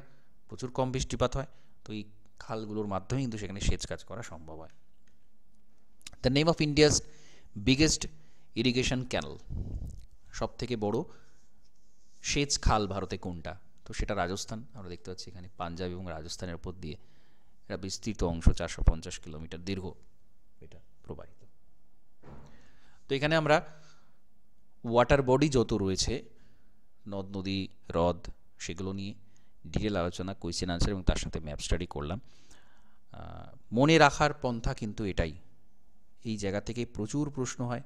প্রচুর কম বৃষ্টিপাত হয়, তো এই খালগুলোর মাধ্যমে কিন্তু সেখানে সেচ কাজ করা সম্ভব হয়। The name of India's biggest irrigation canal, সব থেকে বড় সেচ খাল ভারতে কোনটা? তো সেটা রাজস্থান, আমরা দেখতে পাচ্ছি এখানে পাঞ্জাব এবং রাজস্থানের উপর দিয়ে এটা বিস্তৃত অংশ, 450 কিলোমিটার দীর্ঘ এটা প্রবাহিত। তো এখানে আমরা ওয়াটার বডি যত রয়েছে, নদ নদী হ্রদ, সেগুলো নিয়ে ডিটেল আলোচনা, কোয়েশ্চেন আনসার এবং তার সাথে ম্যাপ স্টাডি করলাম। মনে রাখার পন্থা কিন্তু এটাই, এই জায়গা থেকে প্রচুর প্রশ্ন হয়,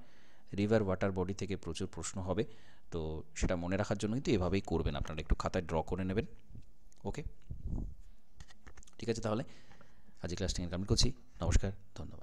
রিভার ওয়াটার বডি থেকে প্রচুর প্রশ্ন হবে, তো সেটা মনে রাখার জন্য কিন্তু এভাবেই করবেন, আপনারা একটু খাতায় ড্র করে নেবেন। ওকে, ঠিক আছে, তাহলে আজকে ক্লাসটি কমপ্লিট করছি। নমস্কার, ধন্যবাদ।